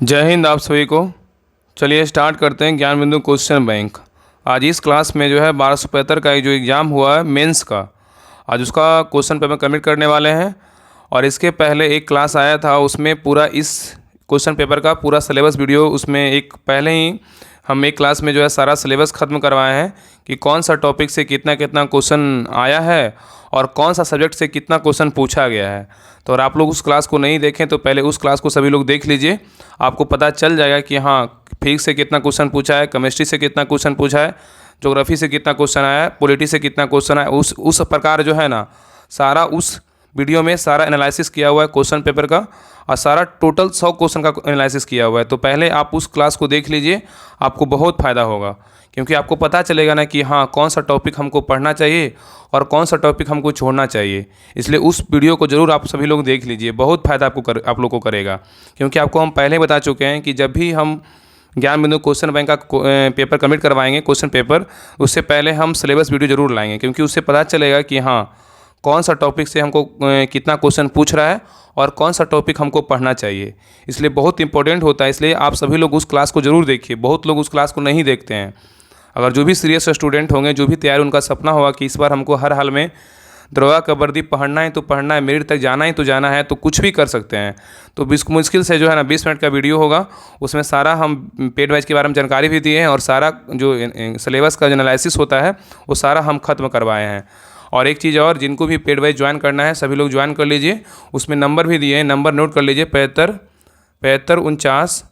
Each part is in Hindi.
जय हिंद आप सभी को। चलिए स्टार्ट करते हैं ज्ञान बिंदु क्वेश्चन बैंक। आज इस क्लास में जो है 1275 का जो एग्ज़ाम हुआ है मेंस का, आज उसका क्वेश्चन पेपर कमिट करने वाले हैं। और इसके पहले एक क्लास आया था, उसमें पूरा इस क्वेश्चन पेपर का पूरा सिलेबस वीडियो, उसमें एक पहले ही हम एक क्लास में जो है सारा सिलेबस ख़त्म करवाए हैं कि कौन सा टॉपिक से कितना कितना क्वेश्चन आया है और कौन सा सब्जेक्ट से कितना क्वेश्चन पूछा गया है। तो अगर आप लोग उस क्लास को नहीं देखें तो पहले उस क्लास को सभी लोग देख लीजिए, आपको पता चल जाएगा कि हाँ फिजिक्स से कितना क्वेश्चन पूछा है, केमिस्ट्री से कितना क्वेश्चन पूछा है, ज्योग्राफी से कितना क्वेश्चन आया है, पॉलिटी से कितना क्वेश्चन आया। उस प्रकार जो है ना सारा उस वीडियो में सारा एनालिसिस किया हुआ है क्वेश्चन पेपर का, और सारा टोटल 100 क्वेश्चन का एनालिसिस किया हुआ है। तो पहले आप उस क्लास को देख लीजिए, आपको बहुत फ़ायदा होगा, क्योंकि आपको पता चलेगा ना कि हाँ कौन सा टॉपिक हमको पढ़ना चाहिए और कौन सा टॉपिक हमको छोड़ना चाहिए। इसलिए उस वीडियो को ज़रूर आप सभी लोग देख लीजिए, बहुत फ़ायदा आप लोग को करेगा। क्योंकि आपको हम पहले बता चुके हैं कि जब भी हम ज्ञान बिंदु क्वेश्चन बैंक का पेपर कमिट करवाएंगे क्वेश्चन पेपर, उससे पहले हम सिलेबस वीडियो ज़रूर लाएंगे, क्योंकि उससे पता चलेगा कि हाँ कौन सा टॉपिक से हमको कितना क्वेश्चन पूछ रहा है और कौन सा टॉपिक हमको पढ़ना चाहिए। इसलिए बहुत इंपॉर्टेंट होता है, इसलिए आप सभी लोग उस क्लास को ज़रूर देखिए। बहुत लोग उस क्लास को नहीं देखते हैं। अगर जो भी सीरियस स्टूडेंट होंगे, जो भी तैयार, उनका सपना होगा कि इस बार हमको हर हाल में दरोगा का वर्दी पढ़ना है तो पढ़ना है, मेरिट तक जाना है तो जाना है, तो कुछ भी कर सकते हैं। तो मुश्किल से जो है ना 20 मिनट का वीडियो होगा, उसमें सारा हम पेड बैच के बारे में जानकारी भी दिए हैं और सारा जो सिलेबस का जो एनालिसिस होता है वो सारा हम ख़त्म करवाए हैं। और एक चीज़ और, जिनको भी पेड बैच ज्वाइन करना है सभी लोग ज्वाइन कर लीजिए, उसमें नंबर भी दिए हैं, नंबर नोट कर लीजिए 75 49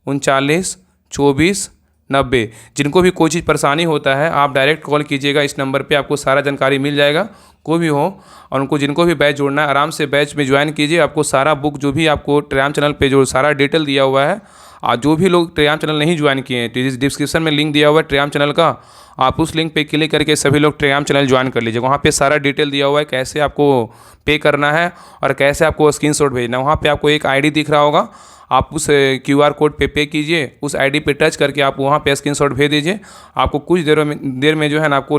39 24 90। जिनको भी कोई चीज़ परेशानी होता है आप डायरेक्ट कॉल कीजिएगा इस नंबर पे, आपको सारा जानकारी मिल जाएगा, कोई भी हो। और उनको जिनको भी बैच जोड़ना है आराम से बैच में ज्वाइन कीजिए, आपको सारा बुक जो भी आपको टेलीग्राम चैनल पे जो सारा डिटेल दिया हुआ है। और जो भी लोग टेलीग्राम चैनल नहीं ज्वाइन किए हैं तो डिस्क्रिप्शन में लिंक दिया हुआ है टेलीग्राम चैनल का, आप उस लिंक पे क्लिक करके सभी लोग टेलीग्राम चैनल ज्वाइन कर लीजिए। वहाँ पे सारा डिटेल दिया हुआ है कैसे आपको पे करना है और कैसे आपको स्क्रीनशॉट भेजना है। वहाँ पे आपको एक आईडी दिख रहा होगा, आप उस क्यूआर कोड पे कीजिए, उस आईडी पे टच करके आप वहाँ पे स्क्रीनशॉट भेज दीजिए। आपको कुछ देर में जो है ना आपको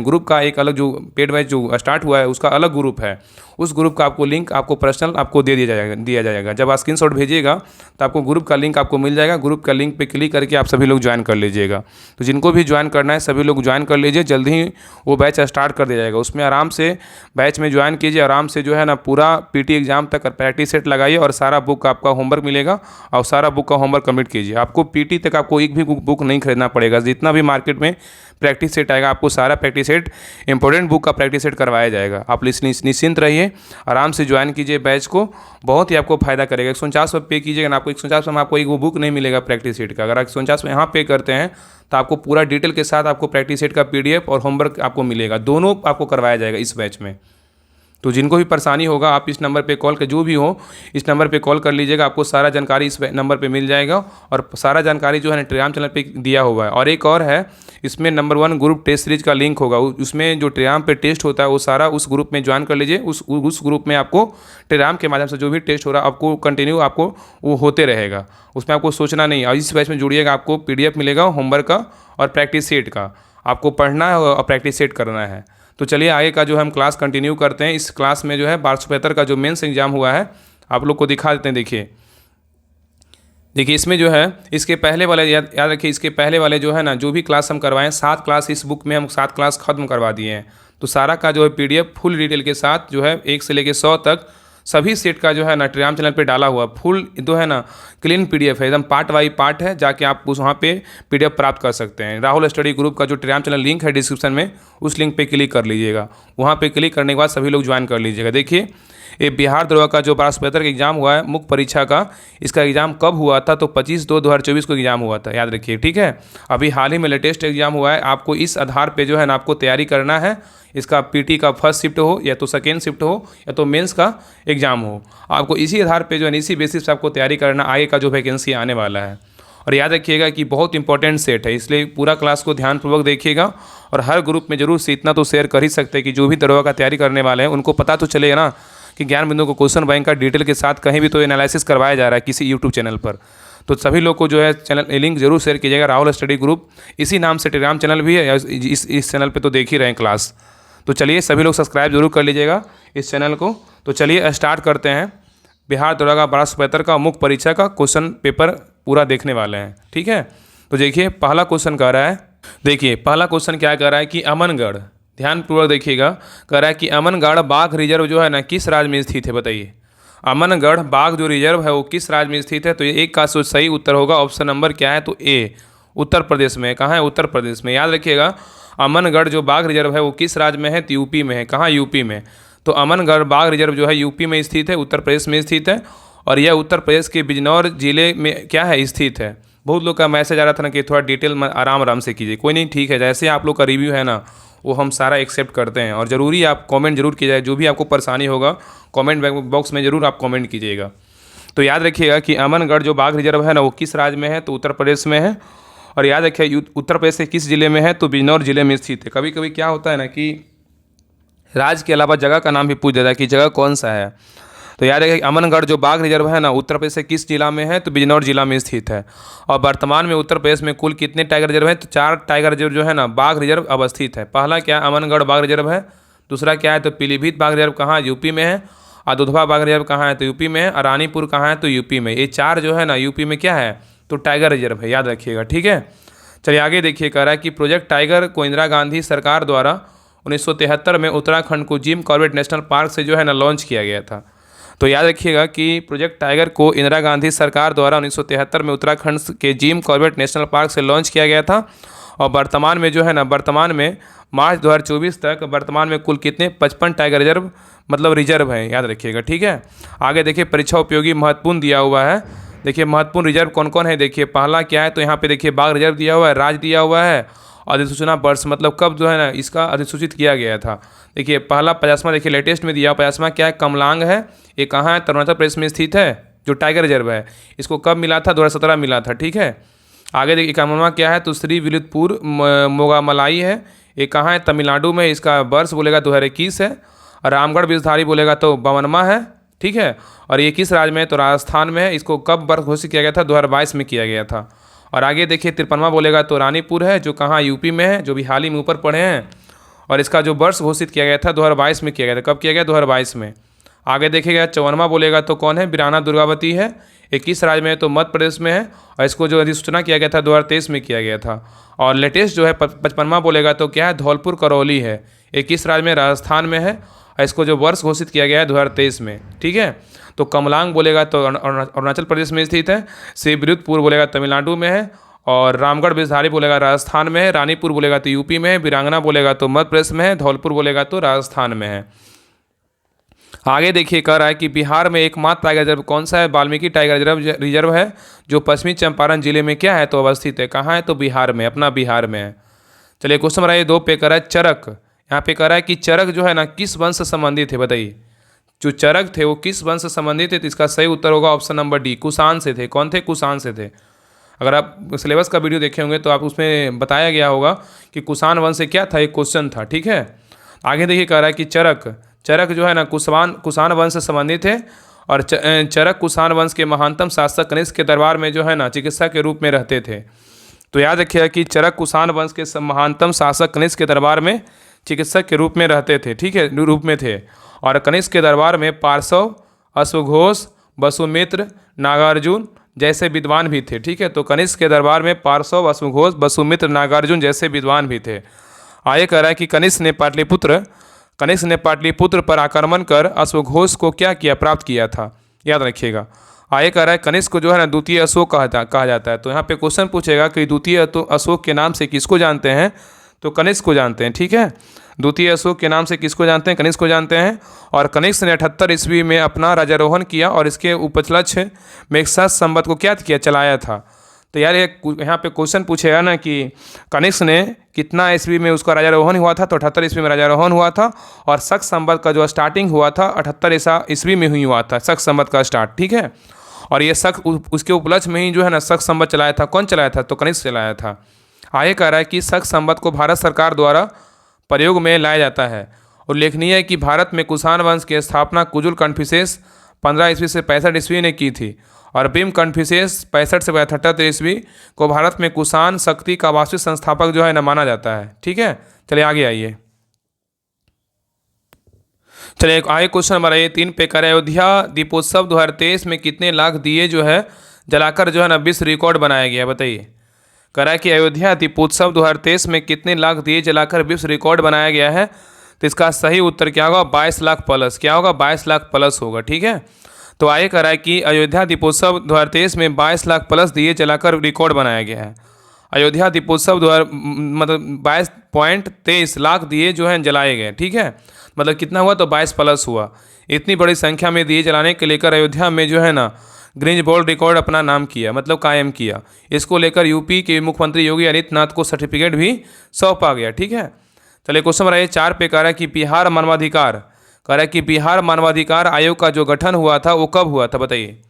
ग्रुप का एक अलग, जो पेड बैच जो स्टार्ट हुआ है उसका अलग ग्रुप है, उस ग्रुप का आपको लिंक आपको पर्सनल आपको दे दिया जाएगा। जब आप स्क्रीनशॉट भेजिएगा तो आपको ग्रुप का लिंक आपको मिल जाएगा, ग्रुप का लिंक पे क्लिक करके आप सभी लोग ज्वाइन कर लीजिएगा। तो जिनको भी ज्वाइन करना है सभी लोग ज्वाइन कर लीजिए, जल्दी ही वो बैच स्टार्ट कर दिया जाएगा। उसमें आराम से बैच में ज्वाइन कीजिए, आराम से जो है ना पूरा पीटी एग्जाम तक प्रैक्टिस सेट लगाइए और सारा बुक आपका होमवर्क मिलेगा और सारा बुक का होमवर्क कंप्लीट कीजिए। आपको पीटी तक आपको एक भी बुक नहीं खरीदना पड़ेगा, जितना भी मार्केट में प्रैक्टिस सेट आएगा आपको सारा प्रैक्टिस सेट, इंपॉर्टेंट बुक का प्रैक्टिस सेट करवाया जाएगा। आप निश्चिंत रहिए, आराम से ज्वाइन कीजिए बैच को, बहुत ही आपको फायदा करेगा। 149 पे कीजिएगा ना, आपको 149 में आपको एक वो बुक नहीं मिलेगा प्रैक्टिस सेट का। अगर आप 149 में यहाँ पे करते हैं तो आपको पूरा डिटेल के साथ आपको प्रैक्टिस सेट का पीडीएफ और होमवर्क आपको मिलेगा, दोनों आपको करवाया जाएगा इस बैच में। तो जिनको भी परेशानी होगा आप इस नंबर पे कॉल कर, जो भी हो इस नंबर पे कॉल कर लीजिएगा, आपको सारा जानकारी इस नंबर पे मिल जाएगा। और सारा जानकारी जो है ना टेलीग्राम चैनल पे दिया हुआ है। और एक और है, इसमें नंबर 1 ग्रुप टेस्ट सीरीज का लिंक होगा, उसमें जो टेलीग्राम पे टेस्ट होता है वो सारा उस ग्रुप में ज्वाइन कर लीजिए। उस ग्रुप में आपको टेलीग्राम के माध्यम से जो भी टेस्ट हो रहा है आपको कंटिन्यू आपको वो होते रहेगा, उसमें आपको सोचना नहीं। और इस बैच में जुड़िएगा, आपको पीडीएफ मिलेगा होमवर्क का और प्रैक्टिस सेट का, आपको पढ़ना है और प्रैक्टिस सेट करना है। तो चलिए आगे का जो है हम क्लास कंटिन्यू करते हैं। इस क्लास में जो है 1275 का जो मेंस एग्जाम हुआ है आप लोग को दिखा देते हैं। देखिए इसमें जो है इसके पहले वाले याद रखिए, इसके पहले वाले जो है ना जो भी क्लास हम करवाएं 7 क्लास इस बुक में हम 7 क्लास ख़त्म करवा दिए हैं। तो सारा का जो है पीडीएफ फुल डिटेल के साथ जो है 1 से लेकर 100 तक सभी सेट का जो है ना टेलीग्राम चैनल पे डाला हुआ फुल जो है ना क्लीन पीडीएफ है, एकदम पार्ट बाई पार्ट है, जाके आप उस वहाँ पे पीडीएफ प्राप्त कर सकते हैं। राहुल स्टडी ग्रुप का जो टेलीग्राम चैनल लिंक है डिस्क्रिप्शन में, उस लिंक पे क्लिक कर लीजिएगा। वहाँ पे क्लिक करने के बाद सभी लोग ज्वाइन कर लीजिएगा। देखिए ये बिहार दरोगा का जो 1275 का एग्जाम हुआ है मुख्य परीक्षा का, इसका एग्ज़ाम कब हुआ था तो 25/2/2024 को एग्ज़ाम हुआ था, याद रखिए, ठीक है। अभी हाल ही में लेटेस्ट एग्जाम हुआ है, आपको इस आधार पे जो है ना आपको तैयारी करना है। इसका पीटी का फर्स्ट शिफ्ट हो या तो सेकेंड शिफ्ट हो या तो मेंस का एग्ज़ाम हो, आपको इसी आधार पे जो है इसी बेसिस पे आपको तैयारी करना आगे का जो वैकेंसी आने वाला है। और याद रखिएगा कि बहुत इंपॉर्टेंट सेट है, इसलिए पूरा क्लास को ध्यानपूर्वक देखिएगा। और हर ग्रुप में जरूर से इतना तो शेयर कर ही सकते हैं कि जो भी दरोगा का तैयारी करने वाले हैं उनको पता तो चलेगा ना कि ज्ञान बिंदु को क्वेश्चन बैंक का डिटेल के साथ कहीं भी तो एनालिसिस करवाया जा रहा है किसी यूट्यूब चैनल पर। तो सभी लोग को जो है चैनल लिंक जरूर शेयर कीजिएगा। राहुल स्टडी ग्रुप इसी नाम से टेलीग्राम चैनल भी है, इस चैनल पे तो देख ही रहे हैं क्लास। तो चलिए सभी लोग सब्सक्राइब जरूर कर लीजिएगा इस चैनल को। तो चलिए स्टार्ट करते हैं बिहार दरोगा 1275 का मुख्य परीक्षा का क्वेश्चन पेपर पूरा देखने वाले हैं, ठीक है। तो देखिए पहला क्वेश्चन कह रहा है, देखिए पहला क्वेश्चन क्या कह रहा है कि अमनगढ़, ध्यानपूर्वक देखिएगा, कह रहा है कि अमनगढ़ बाघ रिजर्व जो है ना किस राज्य में स्थित है, बताइए। अमनगढ़ बाघ जो रिजर्व है वो किस राज्य में स्थित है, तो ये एक का सही उत्तर होगा ऑप्शन नंबर क्या है, तो ए, उत्तर प्रदेश में। कहाँ है, उत्तर प्रदेश में। याद रखिएगा अमनगढ़ जो बाघ रिजर्व है वो किस राज्य में है, तो यूपी में है। कहाँ, यूपी में। तो अमनगढ़ बाघ रिजर्व जो है यूपी में स्थित है, उत्तर प्रदेश में स्थित है, और यह उत्तर प्रदेश के बिजनौर जिले में क्या है, स्थित है। बहुत लोग का मैसेज आ रहा था ना कि थोड़ा डिटेल में आराम आराम से कीजिए, कोई नहीं, ठीक है, जैसे आप लोग का रिव्यू है ना वो हम सारा एक्सेप्ट करते हैं, और ज़रूरी आप कमेंट जरूर कीजिए, जो भी आपको परेशानी होगा कमेंट बॉक्स में ज़रूर आप कमेंट कीजिएगा। तो याद रखिएगा कि अमनगढ़ जो बाघ रिजर्व है ना वो किस राज्य में है, तो उत्तर प्रदेश में है। और याद रखिए उत्तर प्रदेश के किस जिले में है, तो बिजनौर जिले में स्थित है। कभी कभी क्या होता है ना कि राज्य के अलावा जगह का नाम भी पूछ जाता है कि जगह कौन सा है। तो याद रखिए अमनगढ़ जो बाघ रिजर्व है ना उत्तर प्रदेश से किस जिला में है, तो बिजनौर जिला में स्थित है। और वर्तमान में उत्तर प्रदेश में कुल कितने टाइगर रिजर्व हैं, तो 4 टाइगर रिजर्व जो है ना बाघ रिजर्व अवस्थित है। पहला क्या, अमनगढ़ बाघ रिजर्व है। दूसरा क्या है, तो पीलीभीत बाघ रिजर्व कहाँ, यूपी में है। और दुधवा बाघ रिजर्व कहाँ है, तो यूपी में है। और रानीपुर कहाँ है, तो यूपी में। ये 4 जो है ना यूपी में क्या है, तो टाइगर रिजर्व है, याद रखिएगा, ठीक है। चलिए आगे देखिए, कह रहा है कि प्रोजेक्ट टाइगर को इंदिरा गांधी सरकार द्वारा 1973 में उत्तराखंड को जिम कॉर्बेट नेशनल पार्क से जो है ना लॉन्च किया गया था। तो याद रखिएगा कि प्रोजेक्ट टाइगर को इंदिरा गांधी सरकार द्वारा 1973 में उत्तराखंड के जिम कॉर्बेट नेशनल पार्क से लॉन्च किया गया था। और वर्तमान में जो है ना, वर्तमान में मार्च 2024 तक वर्तमान में कुल कितने 55 टाइगर रिजर्व मतलब रिजर्व हैं, याद रखिएगा, ठीक है। आगे देखिए परीक्षा उपयोगी महत्वपूर्ण दिया हुआ है। देखिए महत्वपूर्ण रिजर्व कौन कौन है, देखिए पहला क्या है, तो यहाँ पे देखिए बाघ रिजर्व दिया हुआ है, राज्य दिया हुआ है, अधिसूचना वर्ष मतलब कब जो है ना इसका अधिसूचित किया गया था। देखिए पहला 50वां, देखिए लेटेस्ट में दिया 50वां क्या है, कमलांग है। ये कहाँ है, अरुणाचल प्रदेश में स्थित है, जो टाइगर रिजर्व है। इसको कब मिला था, 2017 मिला था, ठीक है। आगे देखिए 51वां क्या है, तो श्री विलुपुर मोगामलाई है। ये कहाँ है, तमिलनाडु में। इसका वर्ष बोलेगा 2021 है। और रामगढ़ बिजधारी बोलेगा तो 52वां है, ठीक है। और ये किस राज्य में है, तो राजस्थान में है। इसको कब वर्ष घोषित किया गया था, 2022 में किया गया था। और आगे देखिए 53वां बोलेगा तो रानीपुर है, जो कहाँ, यूपी में है, जो भी हाल ही में ऊपर पढ़े हैं। और इसका जो वर्ष घोषित किया गया था 2022 में किया गया था। कब किया गया, 2022 में। आगे देखिएगा 54वां बोलेगा तो कौन है, बिराना दुर्गावती है। 21 राज्य में है, तो मध्य प्रदेश में है। और इसको जो अधिसूचना किया गया था 2023 में किया गया था। और लेटेस्ट जो है 55वां बोलेगा तो क्या है, धौलपुर करौली है। 21 राज्य में, राजस्थान में है। और इसको जो वर्ष घोषित किया गया है 2023 में, ठीक है। तो कमलांग बोलेगा तो अरुणाचल प्रदेश में स्थित है। श्रीविलुपुर बोलेगा तमिलनाडु में है। और रामगढ़ बिजधारी बोलेगा राजस्थान में है। रानीपुर बोलेगा तो यूपी में है। वीरांगना बोलेगा तो मध्य प्रदेश में है। धौलपुर बोलेगा तो राजस्थान में है। आगे देखिए कह रहा है कि बिहार में एकमात्र टाइगर रिजर्व कौन सा है, वाल्मीकि टाइगर रिजर्व है, जो पश्चिमी चंपारण जिले में क्या है, तो अवस्थित है। कहाँ है, तो बिहार में, अपना बिहार में है। चलिए क्वेश्चन नंबर ये 2 पे कह रहा है चरक। यहाँ पे कह रहा है कि चरक जो है ना किस वंश से संबंधित है, बताइए। जो चरक थे वो किस वंश से संबंधित है, तो इसका सही उत्तर होगा ऑप्शन नंबर डी, कुषाण से थे। कौन थे, कुषाण से थे। अगर आप सिलेबस का वीडियो देखे होंगे तो आप उसमें बताया गया होगा कि कुषाण वंश से क्या था, एक क्वेश्चन था, ठीक है। आगे देखिए कह रहा है कि चरक जो है ना कुषाण वंश से संबंधित है। और चरक कुषाण वंश के महानतम शासक कनिष्क के दरबार में जो है ना चिकित्सक के रूप में रहते थे। तो याद रखिएगा कि चरक कुषाण वंश के महानतम शासक कनिष्क के दरबार में चिकित्सक के रूप में रहते थे, ठीक है, रूप में थे। और कनिष्क के दरबार में पार्श्व, अश्वघोष, वसुमित्र, नागार्जुन जैसे विद्वान भी थे, ठीक है। तो कनिष्क के दरबार में पार्श्व, अश्वघोष, वसुमित्र, नागार्जुन जैसे विद्वान भी थे। आगे कह रहा है कि कनिष्क ने पाटलिपुत्र पर आक्रमण कर अश्वघोष को क्या किया, प्राप्त किया था, याद रखिएगा। आगे कह रहा है कनिष्क को जो है ना द्वितीय अशोक कहा जाता है। तो यहाँ पे क्वेश्चन पूछेगा कि द्वितीय अशोक के नाम से किसको जानते हैं, तो कनिष्क को जानते हैं, ठीक है। द्वितीय अशोक के नाम से किसको जानते हैं, कनिष्क को जानते हैं। और कनिष्क ने 78 ईस्वी में अपना राजारोहण किया और इसके उपलक्ष्य में 61 संवत को क्या किया, चलाया था। तो यार यहाँ पे क्वेश्चन पूछेगा ना कि कनिष्क ने कितना ईस्वी में उसका राजारोहण हुआ था, तो 78 ईस्वी में राजारोहण हुआ था। और शक संवत का जो स्टार्टिंग हुआ था 78 ईस्वी में हुआ था शक संवत का स्टार्ट, ठीक है। और ये शक उसके उपलक्ष्य में ही जो है ना शक संवत चलाया था। कौन चलाया था, तो कनिष्क चलाया था। आगे कह रहा है कि शक संवत को भारत सरकार द्वारा प्रयोग में लाया जाता है। उल्लेखनीय है कि भारत में कुषाण वंश की स्थापना कुजुल कन्फ्यूशियस 15 ईस्वी से 65 ईस्वी ने की थी। और भीम कन्फ्यूशियस 65 से 78 ईस्वी को भारत में कुषाण शक्ति का वास्तविक संस्थापक जो है ना माना जाता है, ठीक है। चलिए आगे आइए। चलिए आगे क्वेश्चन नंबर 3 पे कर अयोध्या दीपोत्सव 2023 में कितने लाख दिए जो है जलाकर जो है ना विश्व रिकॉर्ड बनाया गया? बताइए। कह रहा है कि अयोध्या दीपोत्सव 2023 में कितने लाख दिए जलाकर विश्व रिकॉर्ड बनाया गया है? तो इसका सही उत्तर क्या होगा? 22 लाख प्लस। क्या होगा? 22 लाख प्लस होगा। ठीक है, तो आइए कह रहा है कि अयोध्या दीपोत्सव 2023 में 22 लाख प्लस दिए जलाकर रिकॉर्ड बनाया गया है। अयोध्या दीपोत्सव मतलब 22.23 लाख दिए जो हैं जलाए गए। ठीक है, मतलब कितना हुआ? तो 22 प्लस हुआ। इतनी बड़ी संख्या में दिए जलाने के लेकर अयोध्या में जो है ना गिनीज वर्ल्ड रिकॉर्ड अपना नाम किया, मतलब कायम किया। इसको लेकर यूपी के मुख्यमंत्री योगी आदित्यनाथ को सर्टिफिकेट भी सौंपा गया। ठीक है, चलिए क्वेश्चन नंबर 4 पे कह रहा है कि बिहार मानवाधिकार, कह रहा है कि बिहार मानवाधिकार आयोग का जो गठन हुआ था वो कब हुआ था? बताइए।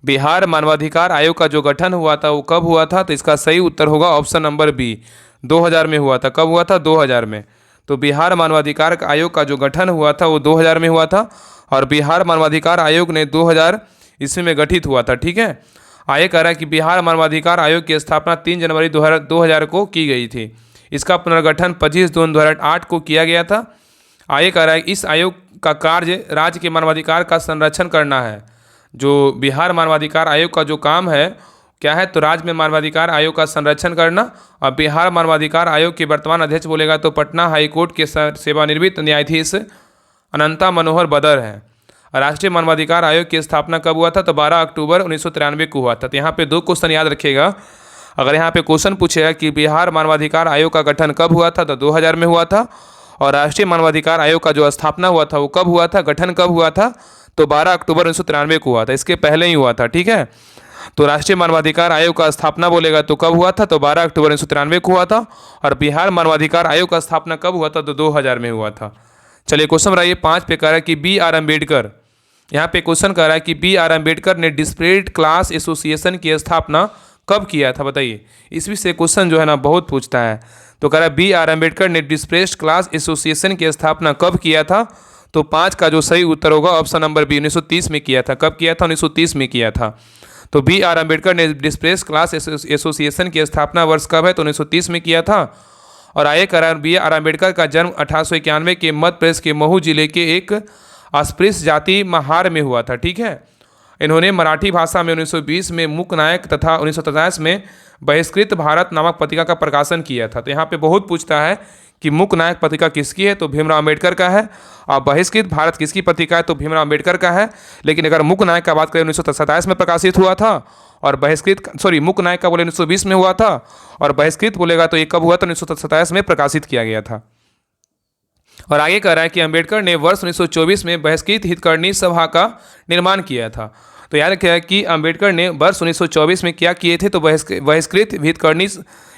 बिहार मानवाधिकार आयोग का जो गठन हुआ था वो कब हुआ था? तो इसका सही उत्तर होगा ऑप्शन नंबर बी, 2000 में हुआ था। कब हुआ था? 2000 में। तो बिहार मानवाधिकार आयोग का जो गठन हुआ था वो 2000 में हुआ था, और बिहार मानवाधिकार आयोग ने 2000 ईस्वी में गठित हुआ था। ठीक है, आगे कह रहा है कि बिहार मानवाधिकार आयोग की स्थापना 3 जनवरी 2000 को की गई थी। इसका पुनर्गठन 25 जून 2008 को किया गया था। आगे कह रहा है इस आयोग का कार्य राज्य के मानवाधिकार का संरक्षण करना है। जो बिहार मानवाधिकार आयोग का जो काम है क्या है? तो राज्य में मानवाधिकार आयोग का संरक्षण करना। और बिहार मानवाधिकार आयोग के वर्तमान अध्यक्ष बोलेगा तो पटना हाईकोर्ट के सेवानिवृत्त न्यायाधीश अनंता मनोहर बदर हैं। राष्ट्रीय मानवाधिकार आयोग की स्थापना कब हुआ था? तो 12 अक्टूबर 1993 को हुआ था। तो यहाँ पे 2 क्वेश्चन याद रखिएगा। अगर यहाँ पे क्वेश्चन पूछेगा कि बिहार मानवाधिकार आयोग का गठन कब हुआ था? तो 2000 में हुआ था। और राष्ट्रीय मानवाधिकार आयोग का जो स्थापना हुआ था वो कब हुआ था? गठन कब हुआ था? तो 12 अक्टूबर 1993 को हुआ था। इसके पहले ही हुआ था। ठीक है, तो राष्ट्रीय मानवाधिकार आयोग का स्थापना बोलेगा तो कब हुआ था? तो 12 अक्टूबर 1993 को हुआ था। और बिहार मानवाधिकार आयोग का स्थापना कब हुआ था? तो 2000 में हुआ था। चलिए क्वेश्चन नंबर आइए 5 पे कह रहा है कि बी आर अम्बेडकर, यहाँ पे क्वेश्चन कर रहा है कि बी आर अम्बेडकर ने डिस्परेट क्लास एसोसिएशन की स्थापना कब किया था? बताइए। इस विषय क्वेश्चन जो है ना बहुत पूछता है। तो कह रहा है बी आर अम्बेडकर ने डिस्प्रेस्ड क्लास एसोसिएशन की स्थापना कब किया था? तो 5 का जो सही उत्तर होगा ऑप्शन नंबर बी, 1930 में किया था। कब किया था? 1930 में किया था। तो बी आर अम्बेडकर ने डिस्प्रेस्ड क्लास एसोसिएशन की स्थापना वर्ष कब है? तो 1930 में किया था। और आगे कह रहा है बी आर अम्बेडकर का जन्म 1891 के मध्य प्रदेश के महू जिले के एक अस्पृश्य जाति महार में हुआ था। ठीक है, इन्होंने मराठी भाषा में 1920 में मूक नायक तथा 1927 में बहिष्कृत भारत नामक पत्रिका का प्रकाशन किया था। तो यहाँ पे बहुत पूछता है कि मूक नायक पत्रिका किसकी है? तो भीमराव अम्बेडकर का है। और बहिष्कृत भारत किसकी पत्रिका है? तो भीमराव अम्बेडकर का है। लेकिन अगर मूक नायक का बात करें 1927 में प्रकाशित हुआ था, और मूक नायक का बोले 1920 में हुआ था, और बहिष्कृत बोलेगा तो ये कब हुआ? तो 1927 में प्रकाशित किया गया था। और आगे कह रहा है कि अम्बेडकर ने वर्ष 1924 में बहिष्कृत हितकारिणी सभा का निर्माण किया था। तो याद रखिएगा कि अम्बेडकर ने वर्ष 1924 में क्या किए थे? तो बहिष्कृत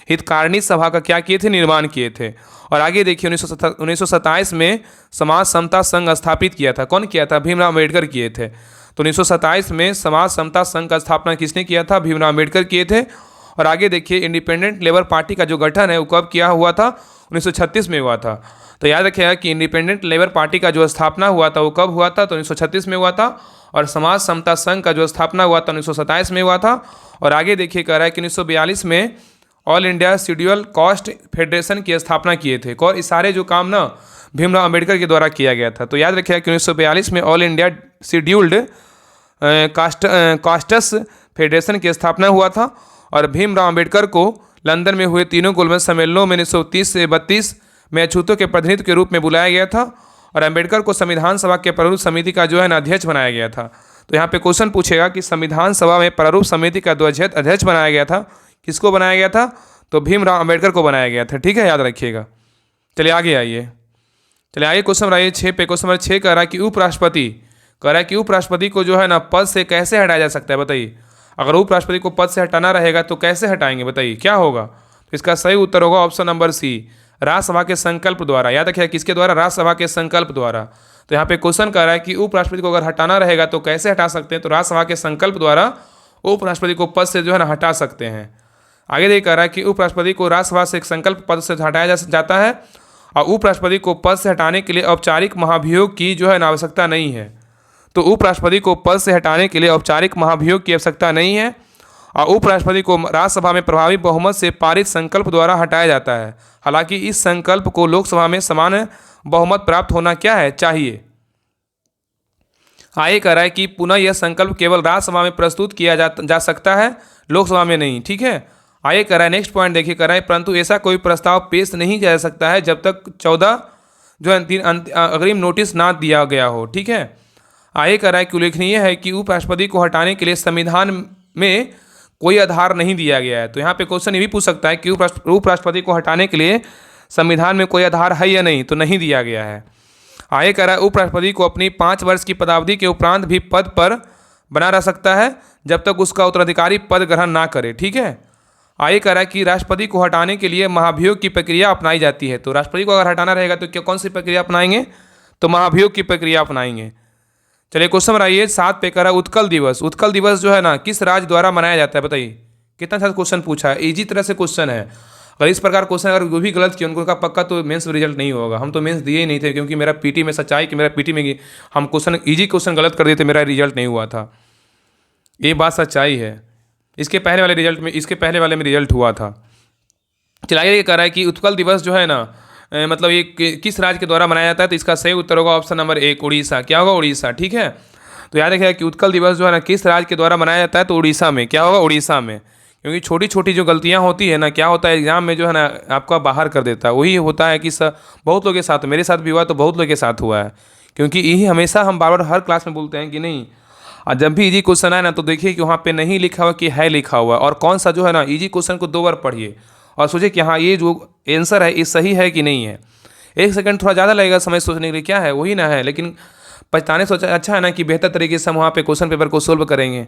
हितकारिणी सभा का क्या किए थे? निर्माण किए थे। और आगे देखिए 1927 में समाज समता संघ स्थापित किया था। कौन किया था? भीमराव अम्बेडकर किए थे। तो 1927 में समाज समता संघ का स्थापना किसने किया था? भीमराव अम्बेडकर किए थे। और आगे देखिए इंडिपेंडेंट लेबर पार्टी का जो गठन है वो कब किया हुआ था? 1936 में हुआ था। तो याद रखिएगा कि इंडिपेंडेंट लेबर पार्टी का जो स्थापना हुआ था वो कब हुआ था? तो 1936 में हुआ था। और समाज समता संघ का जो स्थापना हुआ था 1927 में हुआ था। और आगे देखिए कह रहा है कि 1942 में all India schedule caste federation की स्थापना किए थे। और इस सारे जो काम ना भीमराव अम्बेडकर के द्वारा किया गया था। तो याद रखिएगा कि 1942 में all India scheduled castes federation की स्थापना हुआ था। और भीमराव अम्बेडकर को लंदन में हुए तीनों गोलमेज सम्मेलनों में 1930 से 32 में अछूतों के प्रतिनिधित्व के रूप में बुलाया गया था। और अम्बेडकर को संविधान सभा के प्रारूप समिति का जो है ना अध्यक्ष बनाया गया था। तो यहाँ पे क्वेश्चन पूछेगा कि संविधान सभा में प्रारूप समिति का जो अध्यक्ष बनाया गया था, किसको बनाया गया था? तो भीमराव अम्बेडकर को बनाया गया था। ठीक है, याद रखिएगा। चलिए आगे आइए। चलिए आइए क्वेश्चन नंबर 6 पे। क्वेश्चन नंबर 6 कह रहा है कि उपराष्ट्रपति, कह रहा है कि उपराष्ट्रपति को जो है ना पद से कैसे हटाया जा सकता है? बताइए। अगर उपराष्ट्रपति को पद से हटाना रहेगा तो कैसे हटाएंगे? बताइए क्या होगा? तो इसका सही उत्तर होगा ऑप्शन नंबर सी, राज्यसभा के संकल्प द्वारा। याद रखिएगा किसके द्वारा? राज्यसभा के संकल्प द्वारा। तो यहाँ पे क्वेश्चन कर रहा है कि उपराष्ट्रपति को अगर हटाना रहेगा तो कैसे हटा सकते हैं? तो राज्यसभा के संकल्प द्वारा उपराष्ट्रपति को पद से जो है ना हटा सकते हैं। आगे देखिए कह रहा है कि उपराष्ट्रपति को राज्यसभा से एक संकल्प पद से हटाया जाता है। और उपराष्ट्रपति को पद से हटाने के लिए औपचारिक महाभियोग की जो है ना आवश्यकता नहीं है। तो उपराष्ट्रपति को पद से हटाने के लिए औपचारिक महाभियोग की आवश्यकता नहीं है। और उपराष्ट्रपति को राज्यसभा में प्रभावी बहुमत से पारित संकल्प द्वारा हटाया जाता है। हालांकि इस संकल्प को लोकसभा में समान बहुमत प्राप्त होना क्या है? चाहिए। आगे कह रहा है कि पुनः यह संकल्प केवल राज्यसभा में प्रस्तुत किया जा सकता है, लोकसभा में नहीं। ठीक है, आगे कह रहा है, नेक्स्ट पॉइंट देखिए, कह रहा है परंतु ऐसा कोई प्रस्ताव पेश नहीं किया जा सकता है जब तक 14 जो है अग्रिम नोटिस ना दिया गया हो। ठीक है, आगे कह रहा है कि उल्लेखनीय है कि उपराष्ट्रपति को हटाने के लिए संविधान में कोई आधार नहीं दिया गया है। तो यहाँ पे क्वेश्चन ये भी पूछ सकता है कि उपराष्ट्रपति को हटाने के लिए संविधान में कोई आधार है या नहीं, तो नहीं दिया गया है। आगे कह रहा है उपराष्ट्रपति को अपनी 5 वर्ष की पदावधि के उपरांत भी पद पर बना रह सकता है जब तक उसका उत्तराधिकारी पद ग्रहण ना करे। ठीक है, आगे कह रहा है कि राष्ट्रपति को हटाने के लिए महाभियोग की प्रक्रिया अपनाई जाती है। तो राष्ट्रपति को अगर हटाना रहेगा तो क्या कौन सी प्रक्रिया अपनाएंगे, तो महाभियोग की प्रक्रिया अपनाएंगे। चलिए क्वेश्चन नंबर आइए 7 पे, कह रहा है उत्कल दिवस। उत्कल दिवस जो है ना किस राज्य द्वारा मनाया जाता है, बताइए। कितना अच्छा क्वेश्चन पूछा है, इजी तरह से क्वेश्चन है। अगर इस प्रकार क्वेश्चन अगर वो भी गलत किया उनको का पक्का तो मेंस में रिजल्ट नहीं होगा। हम तो मेंस दिए ही नहीं थे क्योंकि मेरा पीटी में सच्चाई कि मेरा पीटी में हम क्वेश्चन इजी क्वेश्चन गलत कर दिए थे, मेरा रिजल्ट नहीं हुआ था। ये बात सच्चाई है। इसके पहले वाले में रिजल्ट हुआ था। चलाइए, ये कह रहा है कि उत्कल दिवस जो है ना मतलब ये किस राज्य के द्वारा मनाया जाता है, तो इसका सही उत्तर होगा ऑप्शन नंबर 1 उड़ीसा। क्या होगा, उड़ीसा। ठीक है, तो याद रखिएगा कि उत्कल दिवस जो है ना किस राज्य के द्वारा मनाया जाता है, तो उड़ीसा में। क्या होगा, उड़ीसा में। क्योंकि छोटी छोटी जो गलतियां होती है ना, क्या होता है एग्जाम में जो है ना आपका बाहर कर देता है। वही होता है कि बहुत लोगों के साथ, मेरे साथ भी हुआ, तो बहुत लोगों के साथ हुआ है। क्योंकि यही हमेशा हम बार बार हर क्लास में बोलते हैं कि नहीं, और जब भी इजी क्वेश्चन आए ना तो देखिए कि वहाँ पे नहीं लिखा हुआ कि है लिखा हुआ, और कौन सा जो है ना इजी क्वेश्चन को 2 बार पढ़िए और सोचिए कि हाँ ये जो आंसर है ये सही है कि नहीं है। 1 सेकंड थोड़ा ज़्यादा लगेगा समय सोचने के लिए, क्या है वही ना है, लेकिन पछताने से अच्छा है ना कि बेहतर तरीके से हम वहाँ पे क्वेश्चन पेपर को सोल्व करेंगे।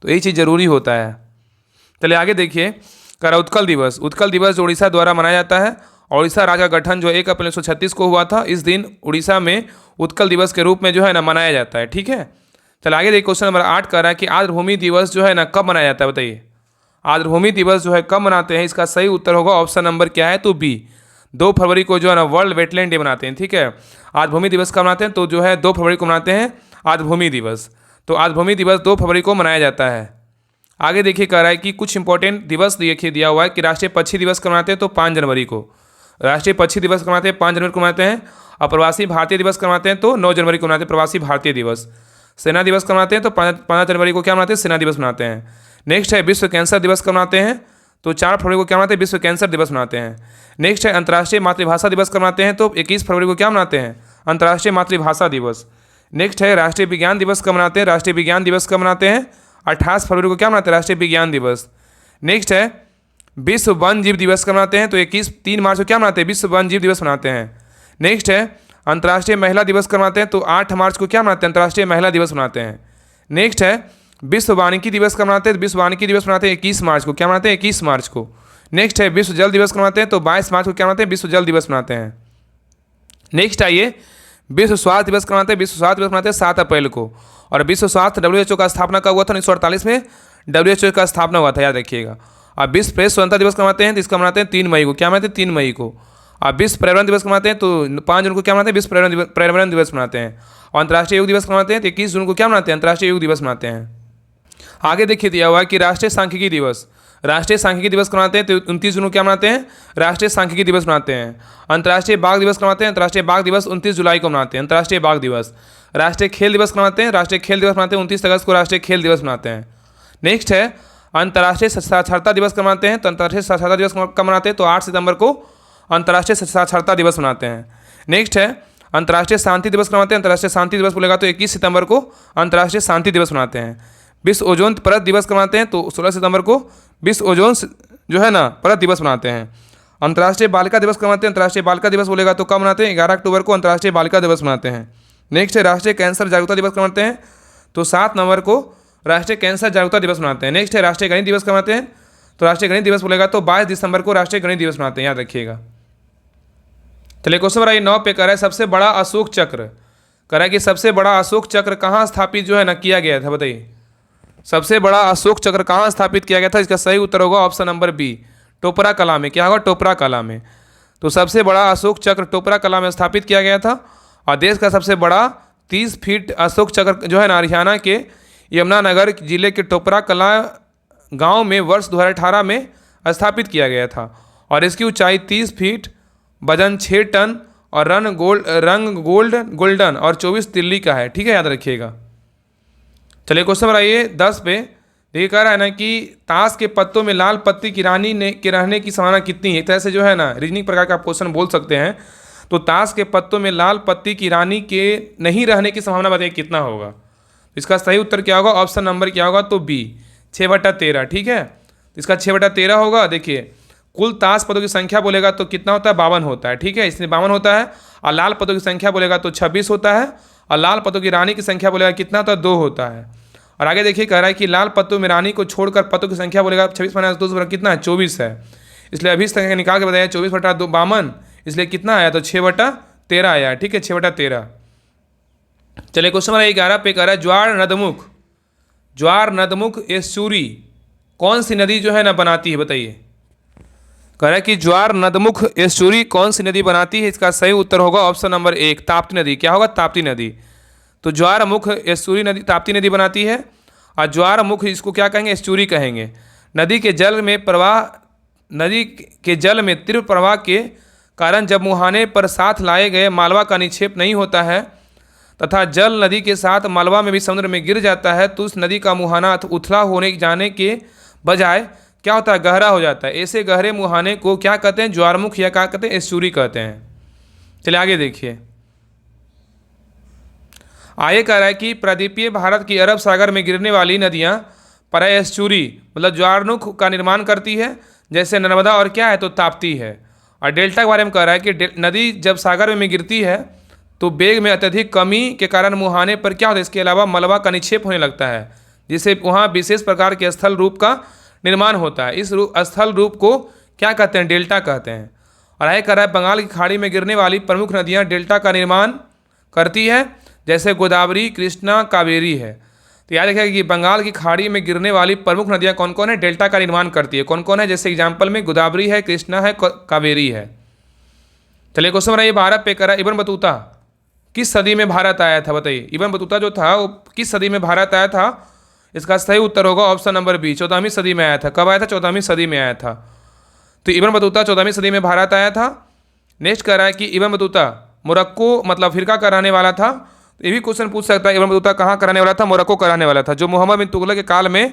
तो यही चीज़ ज़रूरी होता है। चलिए आगे देखिए, कह रहा उत्कल दिवस। उत्कल दिवस उड़ीसा द्वारा मनाया जाता है। उड़ीसा राज्य का गठन जो 1 अप्रैल 1936 को हुआ था, इस दिन उड़ीसा में उत्कल दिवस के रूप में जो है ना मनाया जाता है। ठीक है, चल आगे देखिए क्वेश्चन नंबर 8 कह रहा है कि आर्द्रभूमि दिवस जो है ना कब मनाया जाता है, बताइए। आर्द्रभूमि दिवस जो है कब मनाते हैं, इसका सही उत्तर होगा ऑप्शन नंबर क्या है, तो बी। 2 फरवरी को जो है ना वर्ल्ड वेटलैंड डे मनाते हैं। ठीक है, आर्द्रभूमि दिवस कब मनाते हैं, तो जो है 2 फरवरी को मनाते हैं आर्द्रभूमि दिवस। तो आर्द्रभूमि दिवस 2 फरवरी को मनाया जाता है। आगे देखिए कह रहा है कि कुछ इंपॉर्टेंट दिवस देखिए दिया हुआ है कि राष्ट्रीय पक्षी दिवस कब मनाते हैं, तो 5 जनवरी को। राष्ट्रीय पक्षी दिवस कब मनाते हैं, 5 जनवरी को मनाते हैं। और प्रवासी भारतीय दिवस कब मनाते हैं, तो 9 जनवरी को मनाते हैं प्रवासी भारतीय दिवस। सेना दिवस कब मनाते हैं, तो 15 जनवरी को क्या मनाते हैं, सेना दिवस मनाते हैं। नेक्स्ट है विश्व कैंसर दिवस कब मनाते हैं, तो 4 फरवरी को क्या मनाते हैं, विश्व कैंसर दिवस मनाते हैं। नेक्स्ट है अंतर्राष्ट्रीय मातृभाषा दिवस कब मनाते हैं, तो 21 फरवरी को क्या मनाते हैं, अंतर्राष्ट्रीय मातृभाषा दिवस। नेक्स्ट है राष्ट्रीय विज्ञान दिवस कब मनाते हैं, राष्ट्रीय विज्ञान दिवस कब मनाते हैं, 28 फरवरी को क्या मनाते हैं, राष्ट्रीय विज्ञान दिवस। नेक्स्ट है विश्व वन जीव दिवस कब मनाते हैं, तो 3 मार्च को क्या मनाते हैं, विश्व वन जीव दिवस मनाते हैं। नेक्स्ट है अंतर्राष्ट्रीय महिला दिवस कब मनाते हैं, तो 8 मार्च को क्या मनाते हैं, अंतर्राष्ट्रीय महिला दिवस मनाते हैं। नेक्स्ट है विश्व वानिकी दिवस कब मनाते हैं, विश्व वानिकी दिवस मनाते हैं 21 मार्च को। क्या मनाते हैं, 21 मार्च को। नेक्स्ट है विश्व जल दिवस कब मनाते हैं, तो 22 मार्च को क्या मनाते हैं, विश्व जल दिवस मनाते हैं। नेक्स्ट आइए विश्व स्वास्थ्य दिवस कब मनाते हैं, विश्व स्वास्थ्य दिवस मनाते हैं 7 अप्रैल को। और विश्व स्वास्थ्य WHO का स्थापना कब हुआ था, 1948 में WHO का स्थापना हुआ था, याद रखिएगा। और विश्व प्रेस स्वतंत्रता दिवस कब मनाते हैं, तो इसका मनाते हैं 3 मई को। क्या मनाते हैं, 3 मई को। और विश्व पर्यावरण दिवस कब मनाते हैं, तो 5 जून को क्या मनाते हैं, विश्व पर्यावरण दिवस मनाते हैं। और अंतर्राष्ट्रीय योग दिवस कब मनाते हैं, तो 21 जून को क्या मनाते हैं, अंतर्राष्ट्रीय योग दिवस मनाते हैं। आगे देखिए दिया हुआ है कि राष्ट्रीय सांख्यिकी दिवस। राष्ट्रीय सांख्यिकी दिवस मनाते हैं, तो 29 जून को क्या मनाते हैं, राष्ट्रीय सांख्यिकी दिवस मनाते हैं। अंतर्राष्ट्रीय बाघ दिवस मनाते हैं, अंतर्राष्ट्रीय बाघ दिवस 29 जुलाई को मनाते हैं, अंतर्राष्ट्रीय बाघ दिवस। राष्ट्रीय खेल दिवस मनाते हैं, राष्ट्रीय खेल दिवस मनाते हैं 29 अगस्त को, राष्ट्रीय खेल दिवस मनाते हैं। नेक्स्ट है अंतर्राष्ट्रीय साक्षरता दिवस मनाते हैं, तो अंतर्राष्ट्रीय साक्षरता दिवस कब मनाते हैं, तो 8 सितंबर को अंतर्राष्ट्रीय साक्षरता दिवस मनाते हैं। नेक्स्ट है अंतर्राष्ट्रीय शांति दिवस मनाते हैं, अंतर्राष्ट्रीय शांति दिवस बोलेगा तो 21 सितंबर को अंतर्राष्ट्रीय शांति दिवस मनाते हैं। विश्व ओजोन परत दिवस मनाते हैं, तो 16 सितंबर को विश्व ओजोन जो है ना परत दिवस मनाते हैं। अंतर्राष्ट्रीय बालिका दिवस मनाते हैं, अंतर्राष्ट्रीय बालिका दिवस बोलेगा तो कब मनाते हैं, 11 अक्टूबर को अंतर्राष्ट्रीय बालिका दिवस मनाते हैं। नेक्स्ट है राष्ट्रीय कैंसर जागरूकता दिवस मनाते हैं, तो 7 नवंबर को राष्ट्रीय कैंसर जागरूकता दिवस मनाते हैं। नेक्स्ट है राष्ट्रीय गणित दिवस मनाते हैं, तो राष्ट्रीय गणित दिवस बोलेगा तो 22 दिसंबर को राष्ट्रीय गणित दिवस मनाते हैं, याद रखिएगा। चलिए क्वेश्चन नंबर 9 पे कर रहा है सबसे बड़ा अशोक चक्र। कह रहा है कि सबसे बड़ा अशोक चक्र कहाँ स्थापित जो है ना किया गया था, बताइए। सबसे बड़ा अशोक चक्र कहाँ स्थापित किया गया था, इसका सही उत्तर होगा ऑप्शन नंबर बी, टोपरा कला में। क्या होगा, टोपरा कला में। तो सबसे बड़ा अशोक चक्र टोपरा कला में स्थापित किया गया था। और देश का सबसे बड़ा 30 फीट अशोक चक्र जो है ना हरियाणा के यमुनानगर जिले के टोपरा कला गांव में वर्ष 2018 में स्थापित किया गया था। और इसकी ऊंचाई 30 फीट, वजन 6 टन और रंग गोल्डन और 24 तिल्ली का है। ठीक है, याद रखिएगा। चलिए क्वेश्चन नंबर आइए 10 पे। देखिए कह रहा है ना कि ताश के पत्तों में लाल पत्ती की रानी ने के रहने की संभावना कितनी है। एक तरह से जो है ना रीजनिंग प्रकार का आप क्वेश्चन बोल सकते हैं। तो ताश के पत्तों में लाल पत्ती की रानी के नहीं रहने की संभावना बताइए कितना होगा। इसका सही उत्तर क्या होगा, ऑप्शन नंबर क्या होगा, तो बी 6/13। ठीक है, तो इसका 6/13 होगा। देखिए कुल ताश पत्तों की संख्या बोलेगा तो कितना होता है, 52 होता है। ठीक है, इसमें 52 होता है। और लाल पत्तों की संख्या बोलेगा तो 26 होता है। और लाल पत्तों की रानी की संख्या बोलेगा कितना होता है, 2 होता है। और आगे देखिए कह रहा है कि लाल पत्तों में रानी को छोड़कर पत्तों की संख्या बोलेगा 26 - 2 कितना है, 24 है। इसलिए अभी संख्या निकाल के बताया 24/52, इसलिए कितना आया, तो 6/13 आया। ठीक है, 6/13। चलिए क्वेश्चन नंबर 11 पे कह रहा है ज्वार नदमुख एस्चुरी कौन सी नदी जो है ना बनाती है, बताइए। कह रहा है कि ज्वार नदमुख एस्चुरी कौन सी नदी बनाती है। इसका सही उत्तर होगा ऑप्शन नंबर 1 ताप्ती नदी। क्या होगा, ताप्ती नदी। तो ज्वारमुख एस्चुरी नदी ताप्ती नदी बनाती है। और ज्वारमुख इसको क्या कहेंगे, एस्चुरी कहेंगे। नदी के जल में तीव्र प्रवाह के कारण जब मुहाने पर साथ लाए गए मालवा का निक्षेप नहीं होता है तथा जल नदी के साथ मालवा में भी समुद्र में गिर जाता है तो उस नदी का मुहाना उथला होने जाने के बजाय क्या होता है, गहरा हो जाता है। ऐसे गहरे मुहाने को क्या कहते हैं, ज्वारमुख या क्या कहते हैं, एस्चुरी कहते हैं। चलिए आगे देखिए। आगे कह रहा है कि प्रायद्वीपीय भारत की अरब सागर में गिरने वाली नदियाँ प्राय एस्चुरी मतलब ज्वारमुख का निर्माण करती है, जैसे नर्मदा और क्या है, तो ताप्ती है। और डेल्टा के बारे में कह रहा है कि नदी जब सागर में गिरती है तो वेग में अत्यधिक कमी के कारण मुहाने पर क्या होता है, इसके अलावा मलबा का निक्षेप होने लगता है, जिससे वहाँ विशेष प्रकार के स्थल रूप का निर्माण होता है। इस स्थल रूप को क्या कहते हैं, डेल्टा कहते हैं। और आगे कह रहा है बंगाल की खाड़ी में गिरने वाली प्रमुख नदियाँ डेल्टा का निर्माण करती है, जैसे गोदावरी, कृष्णा, कावेरी है। तो याद रखिएगा कि बंगाल की खाड़ी में गिरने वाली प्रमुख नदियाँ कौन कौन है, डेल्टा का निर्माण करती है। कौन कौन है, जैसे एग्जाम्पल में गोदावरी है, कृष्णा है, कावेरी है। चलिए क्वेश्चन नंबर 12 पे करा इब्न बतूता किस सदी में भारत आया था, बताइए। इब्न बतूता जो था वो किस सदी में भारत आया था। इसका सही उत्तर होगा ऑप्शन नंबर बी 14वीं सदी में आया था। कब आया था, 14वीं सदी में आया था। तो इब्न बतूता 14वीं सदी में भारत आया था। नेक्स्ट कह रहा है कि इब्न बतूता मोरक्को मतलब फिरका का रहने वाला था। तो ये भी क्वेश्चन पूछ सकता है इब्न बतूता कहाँ कराने वाला था, मोरक्को कराने वाला था, जो मोहम्मद बिन तुगलक के काल में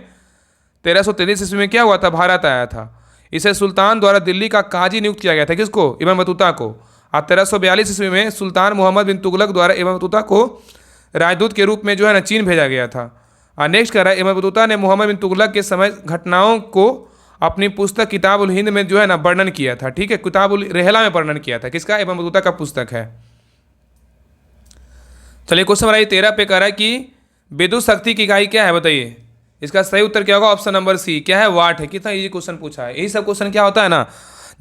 1333 ईस्वी में क्या हुआ था, भारत आया था। इसे सुल्तान द्वारा दिल्ली का काजी नियुक्त किया गया था, किसको, इब्न बतूता को। और 1342 ईस्वी में सुल्तान मोहम्मद बिन तुगलक द्वारा इब्न बतूता को राजदूत के रूप में जो है ना चीन भेजा गया था। और नेक्स्ट कह रहा है इब्न बतूता ने मोहम्मद बिन तुगलक के समय घटनाओं को अपनी पुस्तक किताब उल हिंद में जो है ना वर्णन किया था। ठीक है, किताब उल रेहला में वर्णन किया था, किसका, इब्न बतूता का पुस्तक है। चलिए क्वेश्चन नंबर 13 पे कह रहा है कि विद्युत शक्ति की इकाई क्या है, बताइए। इसका सही उत्तर क्या होगा, ऑप्शन नंबर सी क्या है, वाट है। कितना इजी क्वेश्चन पूछा है। यही सब क्वेश्चन क्या होता है ना,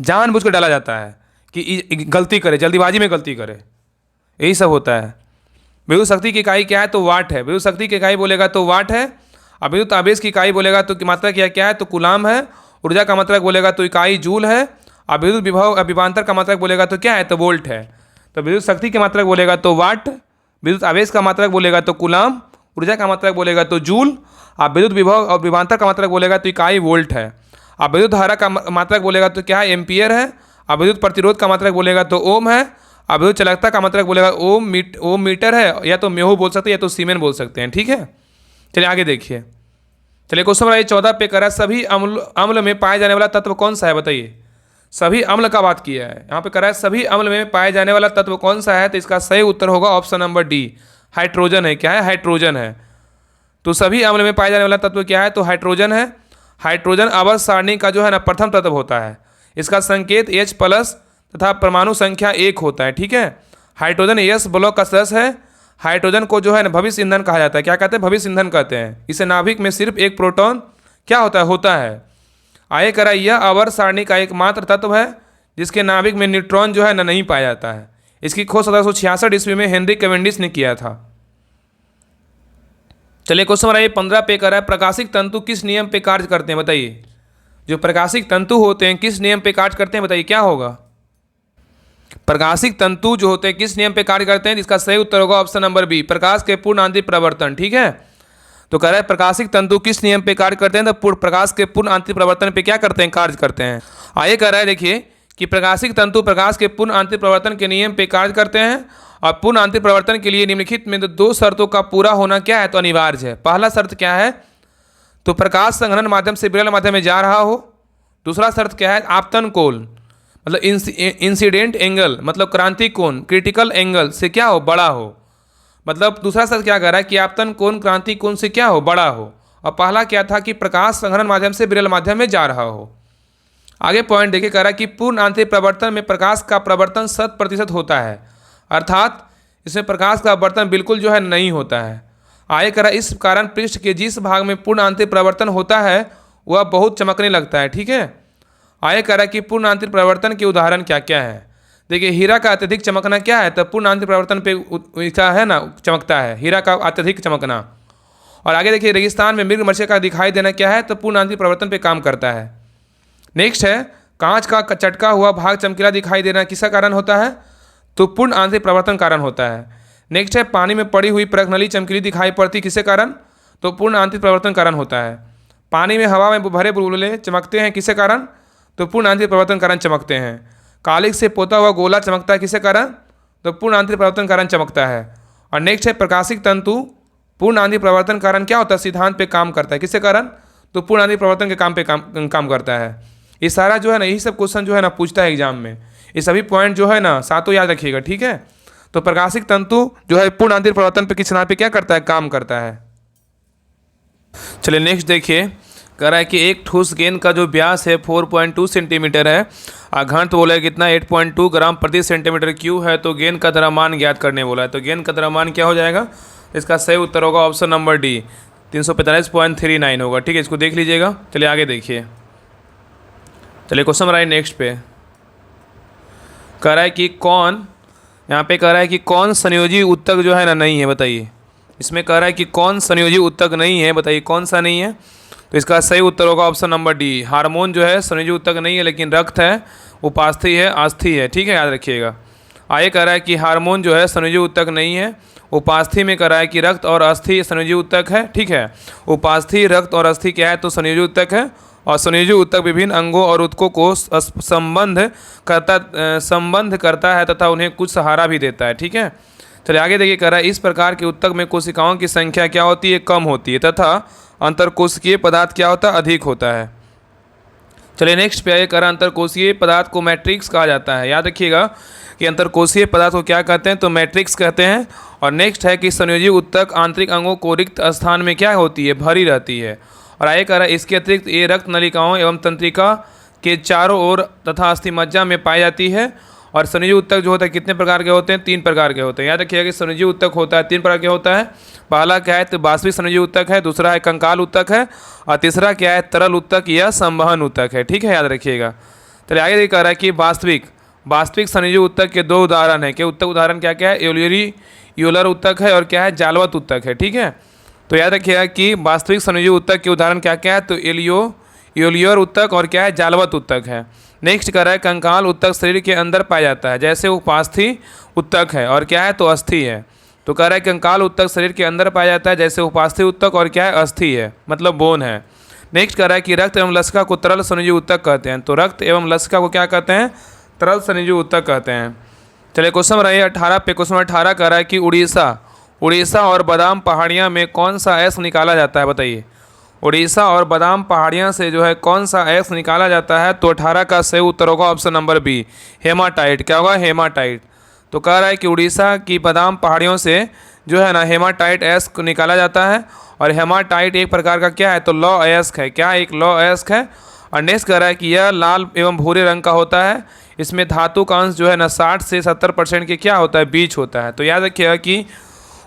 जानबूझ कर डाला जाता है कि गलती करे, जल्दीबाजी में गलती करे, यही सब होता है। विद्युत शक्ति की इकाई क्या है, तो वाट है। विद्युत शक्ति की इकाई बोलेगा तो वाट है। और विद्युत आवेश की इकाई बोलेगा तो मात्रा क्या है, तो कूलाम है। ऊर्जा का मात्रक बोलेगा तो इकाई जूल है। और विद्युत विभव विभवांतर का मात्रक बोलेगा तो क्या है, तो वोल्ट है। तो विद्युत शक्ति के मात्रक बोलेगा तो वाट, विद्युत आवेश का मात्रक बोलेगा तो कूलाम, ऊर्जा का मात्रक बोलेगा तो जूल, और विद्युत विभव और विभवांतर का मात्रक बोलेगा तो इकाई वोल्ट है। और विद्युत धारा का मात्रक बोलेगा तो क्या है, एम्पियर है। और विद्युत प्रतिरोध का मात्रक बोलेगा तो ओम है। और विद्युत चालकता का मात्रक बोलेगा ओम मीटर है, या तो म्हो बोल सकते हैं या तो सीमेन बोल सकते हैं। ठीक है, चलिए आगे देखिए। चलिए क्वेश्चन नंबर 14 पे करा सभी अम्ल में पाए जाने वाला तत्व कौन सा है, बताइए। सभी अम्ल का बात किया है यहाँ पे, करा है सभी अम्ल में पाए जाने वाला तत्व कौन सा है। तो इसका सही उत्तर होगा ऑप्शन नंबर डी हाइड्रोजन है। क्या है, हाइड्रोजन है। तो सभी अम्ल में पाए जाने वाला तत्व क्या है, तो हाइड्रोजन है। हाइड्रोजन आवर्त सारणी का जो है ना प्रथम तत्व होता है। इसका संकेत H+ तथा परमाणु संख्या 1 होता है। ठीक है, हाइड्रोजन S ब्लॉक का सदस्य है। हाइड्रोजन को जो है ना भविष्य ईंधन कहा जाता है। क्या कहते हैं, भविष्य ईंधन कहते हैं। इसे नाभिक में सिर्फ एक प्रोटॉन क्या होता है। आगे करा यह आवर्त सारणी का एकमात्र तत्व है जिसके नाभिक में न्यूट्रॉन जो है ना नहीं पाया जाता है। इसकी खोज 1766 ईस्वी में हेनरी कैवेंडिश ने किया था। चलिए क्वेश्चन नंबर 15 पे करा है प्रकाशिक तंतु किस नियम पे कार्य करते हैं, बताइए। जो प्रकाशिक तंतु होते हैं किस नियम पे कार्य करते हैं, बताइए क्या होगा। प्रकाशिक तंतु जो होते हैं किस नियम पे कार्य करते हैं, इसका सही उत्तर होगा ऑप्शन नंबर बी प्रकाश के पूर्ण आंतरिक प्रवर्तन। ठीक है, तो कह रहा है प्रकाशिक तंतु किस नियम पे कार्य करते हैं, तो प्रकाश के पूर्ण आंतरिक प्रवर्तन पे क्या करते हैं, कार्य करते हैं। आगे कह रहा है देखिए कि प्रकाशिक तंतु प्रकाश के पूर्ण आंतरिक प्रवर्तन के नियम पे कार्य करते हैं। और पूर्ण आंतरिक प्रवर्तन के लिए निम्नलिखित में दो शर्तों का पूरा होना क्या है तो अनिवार्य है। पहला शर्त क्या है तो प्रकाश संघनन माध्यम से विरल माध्यम में जा रहा हो। दूसरा शर्त क्या है आपतन कोण मतलब इंसिडेंट एंगल मतलब क्रांति कोण क्रिटिकल एंगल से क्या हो बड़ा हो। मतलब दूसरा शर्त क्या कह रहा है कि आपतन कोण क्रांति कोण से क्या हो बड़ा हो। और पहला क्या था कि प्रकाश संघनन माध्यम से विरल माध्यम में जा रहा हो। आगे पॉइंट देखिए कह रहा है कि पूर्ण आंतरिक प्रवर्तन में प्रकाश का प्रवर्तन 100% होता है, अर्थात इसमें प्रकाश का अपवर्तन बिल्कुल जो है नहीं होता है। आगे कह रहा है इस कारण पृष्ठ के जिस भाग में पूर्ण आंतरिक प्रवर्तन होता है वह बहुत चमकने लगता है। ठीक है, आगे कह रहा है कि पूर्ण आंतरिक प्रवर्तन के उदाहरण क्या क्या है। देखिए हीरा का अत्यधिक चमकना क्या है तो पूर्ण आंतरिक प्रवर्तन पे क्या है ना चमकता है हीरा का अत्यधिक चमकना। और आगे देखिए रेगिस्तान में मृग मच्छर का दिखाई देना क्या है तो पूर्ण आंतरिक प्रवर्तन पे काम करता है। नेक्स्ट है कांच का चटका हुआ भाग चमकीला दिखाई देना किसका कारण होता है तो पूर्ण आंतरिक प्रवर्तन कारण होता है। नेक्स्ट है पानी में पड़ी हुई परखनली चमकीली दिखाई पड़ती किसके कारण तो पूर्ण आंतरिक प्रवर्तन कारण होता है। पानी में हवा में भरे बुलबुले चमकते हैं किसके कारण तो पूर्ण आंतरिक प्रवर्तन कारण चमकते हैं। कालिक से पोता हुआ गोला चमकता है किसके कारण तो पूर्ण आंतरिक प्रवर्तन कारण चमकता है। और नेक्स्ट है प्रकाशिक तंतु पूर्ण आंतरिक प्रवर्तन कारण क्या होता है सिद्धांत पे काम करता है किसके कारण तो पूर्ण आंतरिक प्रवर्तन के काम पे काम करता है। ये सारा जो है ना यही सब क्वेश्चन जो है ना पूछता है एग्जाम में। ये सभी पॉइंट जो है ना सातों याद रखिएगा। ठीक है, तो प्रकाशिक तंतु जो है पूर्ण आंतरिक प्रवर्तन पे किस नाम पे क्या करता है काम करता है। चलिए नेक्स्ट देखिए कह रहा है कि एक ठोस गेंद का जो व्यास है 4.2 सेंटीमीटर है और घनत्व बोला है कितना 8.2 ग्राम प्रति सेंटीमीटर क्यूब है। तो गेंद का द्रव्यमान ज्ञात करने बोला है। तो गेंद का द्रव्यमान क्या हो जाएगा इसका सही उत्तर होगा ऑप्शन नंबर डी 345.39 होगा। ठीक है, इसको देख लीजिएगा। चलिए आगे देखिए। चलिए क्वेश्चन नंबर नेक्स्ट पे कह रहा है कि कौन यहाँ पे कह रहा है कि कौन संयोजी उत्तक जो है ना नहीं है बताइए। इसमें कह रहा है कि कौन संयोजी उत्तक नहीं है बताइए कौन सा नहीं है। तो इसका सही उत्तर होगा ऑप्शन नंबर डी हार्मोन जो है संयोजी उत्तक नहीं है लेकिन रक्त है उपास्थि है अस्थि है। ठीक है, याद रखिएगा। आगे कह रहा है कि हार्मोन जो है संयोजी उत्तक नहीं है। उपास्थि में कह रहा है कि रक्त और अस्थि संयोजी उत्तक है। ठीक है, उपास्थि रक्त और अस्थि क्या है तो संयोजी उत्तक है। और संयोजी उत्तक विभिन्न अंगों और उत्तकों को संबंध करता है तथा उन्हें कुछ सहारा भी देता है। ठीक है, चलिए आगे देखिए कह रहा है इस प्रकार के उत्तक में कोशिकाओं की संख्या क्या होती है कम होती है तथा अंतरकोशिकीय पदार्थ क्या होता है अधिक होता है। चलिए नेक्स्ट पे आइए कह रहा है अंतरकोशिकीय पदार्थ को मैट्रिक्स कहा जाता है। याद रखिएगा कि अंतरकोशिकीय पदार्थ को क्या कहते हैं तो मैट्रिक्स कहते हैं। और नेक्स्ट है कि संयोजी उत्तक आंतरिक अंगों को रिक्त स्थान में क्या होती है भरी रहती है। और आगे कह रहा है इसके अतिरिक्त ये रक्त नलिकाओं एवं तंत्रिका के चारों ओर तथा अस्थिमज्जा में पाई जाती है। और संयोजी उत्तक जो होता है कितने प्रकार के होते हैं 3 प्रकार के होते हैं। याद रखिएगा कि संयोजी उत्तक होता है 3 प्रकार के होता है। पहला क्या है तो वास्तविक संयोजी उत्तक है, दूसरा है कंकाल उत्तक है और तीसरा क्या है तरल उत्तक या संवहन उत्तक है। ठीक है, याद रखिएगा। चलिए आगे कह रहा है कि वास्तविक संयोजी उत्तक के 2 उदाहरण है। क्या उत्तक उदाहरण क्या क्या है यूलर उत्तक है और क्या है जालवत उत्तक है। ठीक है, तो याद रखिएगा कि वास्तविक संयोजी उत्तक के उदाहरण क्या क्या है तो एलियोर उत्तक और क्या है जालवत उत्तक है। नेक्स्ट कह रहा है कंकाल उत्तक शरीर के अंदर पाया जाता है जैसे उपास्थि उत्तक है और क्या है तो अस्थि है। तो कह रहा है कंकाल उत्तक शरीर के अंदर पाया जाता है जैसे उपास्थि उत्तक और क्या है अस्थि है मतलब बोन है। नेक्स्ट कह रहा है कि रक्त एवं लसिका को तरल संयोजी उत्तक कहते हैं। तो रक्त एवं लसिका को क्या कहते हैं तरल संयोजी उत्तक कहते हैं। चलिए क्वेश्चन नंबर 18 पे क्वेश्चन नंबर 18 कह रहा है कि उड़ीसा और बादाम पहाड़ियाँ में कौन सा ऐश निकाला जाता है बताइए। उड़ीसा और बादाम पहाड़ियाँ से जो है कौन सा ऐश निकाला जाता है तो 18 का सही उत्तर होगा ऑप्शन नंबर बी हेमाटाइट। क्या होगा हेमाटाइट। तो कह रहा है कि उड़ीसा की बादाम पहाड़ियों से जो है ना हेमाटाइट ऐश को निकाला जाता है। और हेमाटाइट एक प्रकार का क्या है तो लौ अयस्क है। क्या एक लौ अयस्क है। और नेक्स्ट कह रहा है कि यह लाल एवं भूरे रंग का होता है। इसमें धातु का अंश जो है ना 60 से 70% के क्या होता है बीज होता है। तो याद रखिएगा कि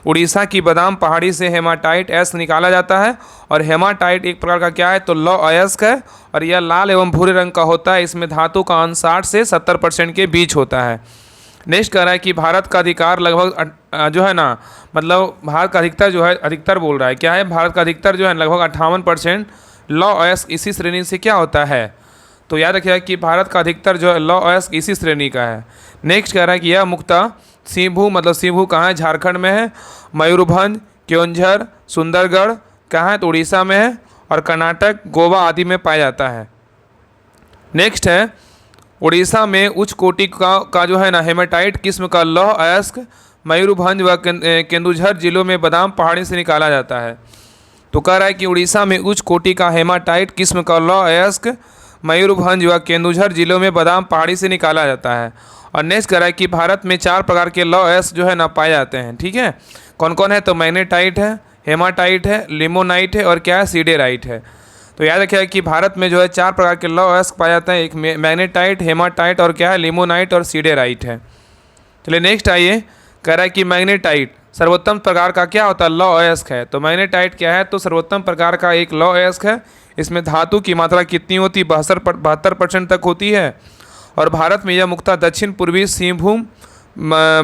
उड़ीसा की बादाम पहाड़ी से हेमाटाइट ऐश निकाला जाता है। और हेमाटाइट एक प्रकार का क्या है तो लौ अयस्क है और यह लाल एवं भूरे रंग का होता है। इसमें धातु का अंश 60 से 70% के बीच होता है। नेक्स्ट कह रहा है कि भारत का अधिकार लगभग जो है ना मतलब भारत का अधिकतर जो है अधिकतर बोल रहा है क्या है भारत का अधिकतर जो है लगभग 58% लौ अयस्क इसी श्रेणी से क्या होता है। तो याद रखिएगा कि भारत का अधिकतर जो है लौ अयस्क इसी श्रेणी का है। नेक्स्ट कह रहा है कि यह मुक्ता सिंभू मतलब सिंभू कहाँ है झारखंड में है। मयूरभंज केओंझर सुंदरगढ़ कहाँ है तो उड़ीसा में है। और कर्नाटक गोवा आदि में पाया जाता है। नेक्स्ट है उड़ीसा में उच्च कोटि का जो है ना हेमाटाइट किस्म का लौह अयस्क मयूरभंज व केंदुझर जिलों में बादाम पहाड़ी से निकाला जाता है। तो कह रहा है कि उड़ीसा में उच्च कोटि का हेमाटाइट किस्म का लौह अयस्क मयूरभंज व केंदुझर जिलों में बादाम पहाड़ी से निकाला जाता है। और नेक्स्ट कह रहा है कि भारत में 4 प्रकार के लौह अयस्क जो है ना पाए जाते हैं। ठीक है, कौन कौन है? तो मैग्नेटाइट है, हेमाटाइट है, लिमोनाइट है और क्या है? सीडेराइट है। तो याद रखिएगा कि भारत में जो है 4 प्रकार के लौह अयस्क पाए जाते हैं। एक मैग्नेटाइट, हेमाटाइट और क्या है? लिमोनाइट और सीडेराइट है। चलिए नेक्स्ट आइए, कह रहा है कि मैग्नेटाइट सर्वोत्तम प्रकार का क्या होता है? लौह अयस्क है। तो मैग्नेटाइट क्या है? तो सर्वोत्तम प्रकार का एक लौह अयस्क है। इसमें धातु की मात्रा कितनी होती? 72% तक होती है। और भारत में यह मुख्यतः दक्षिण पूर्वी सिंहभूम,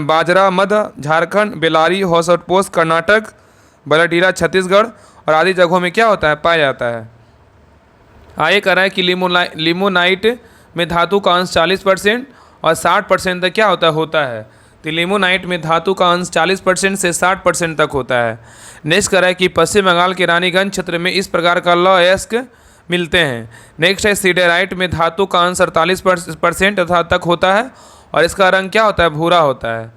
बाजरा मध्य, झारखंड, बेलारी, होसटपोस, कर्नाटक, बलडीला, छत्तीसगढ़ और आदि जगहों में क्या होता है? पाया जाता है। आगे कह रहा है कि लिमोनाइट में धातु का अंश 40% और 60% तक क्या होता है। तो लिमोनाइट में धातु का अंश 40% से 60% तक होता है। नेक्स्ट कह रहा है कि पश्चिम बंगाल के रानीगंज क्षेत्र में इस प्रकार का लौह अयस्क मिलते हैं। नेक्स्ट है सीडेराइट में धातु का अंश 48% तक होता है और इसका रंग क्या होता है? भूरा होता है।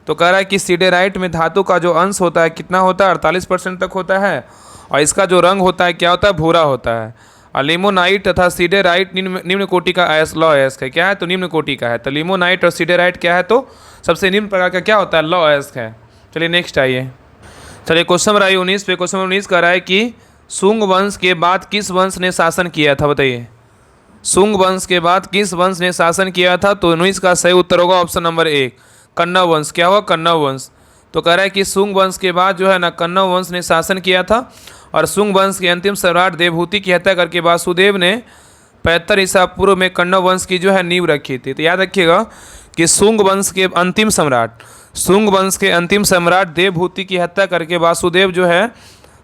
तो कह रहा है कि सीडेराइट में धातु का जो अंश होता है कितना होता है? 48% तक होता है और इसका जो रंग होता है क्या होता है? भूरा होता है। और लिमोनाइट तथा सीडेराइट निम्न कोटि का लौह अयस्क है। क्या है? तो निम्न कोटि का है। तो लिमोनाइट और सीडेराइट क्या है? तो सबसे निम्न प्रकार का क्या होता है? लौह अयस्क है। चलिए नेक्स्ट आइए। चलिए क्वेश्चन नंबर 19 पे। क्वेश्चन नंबर 19 कह रहा है कि शुंग वंश के बाद किस वंश ने शासन किया था? बताइए, शुंग वंश के बाद किस वंश ने शासन किया था? तो 19 का सही उत्तर होगा ऑप्शन नंबर 1, कण्व वंश। क्या होगा? कण्व वंश। तो कह रहा है कि शुंग वंश के बाद जो है ना कण्व वंश ने शासन किया था और शुंग वंश के अंतिम सम्राट देवहूति की हत्या करके वासुदेव ने 75 ईसा पूर्व में कण्व वंश की जो है नींव रखी थी। तो याद रखिएगा कि शुंग वंश के अंतिम सम्राट देवहूति की हत्या करके वासुदेव जो है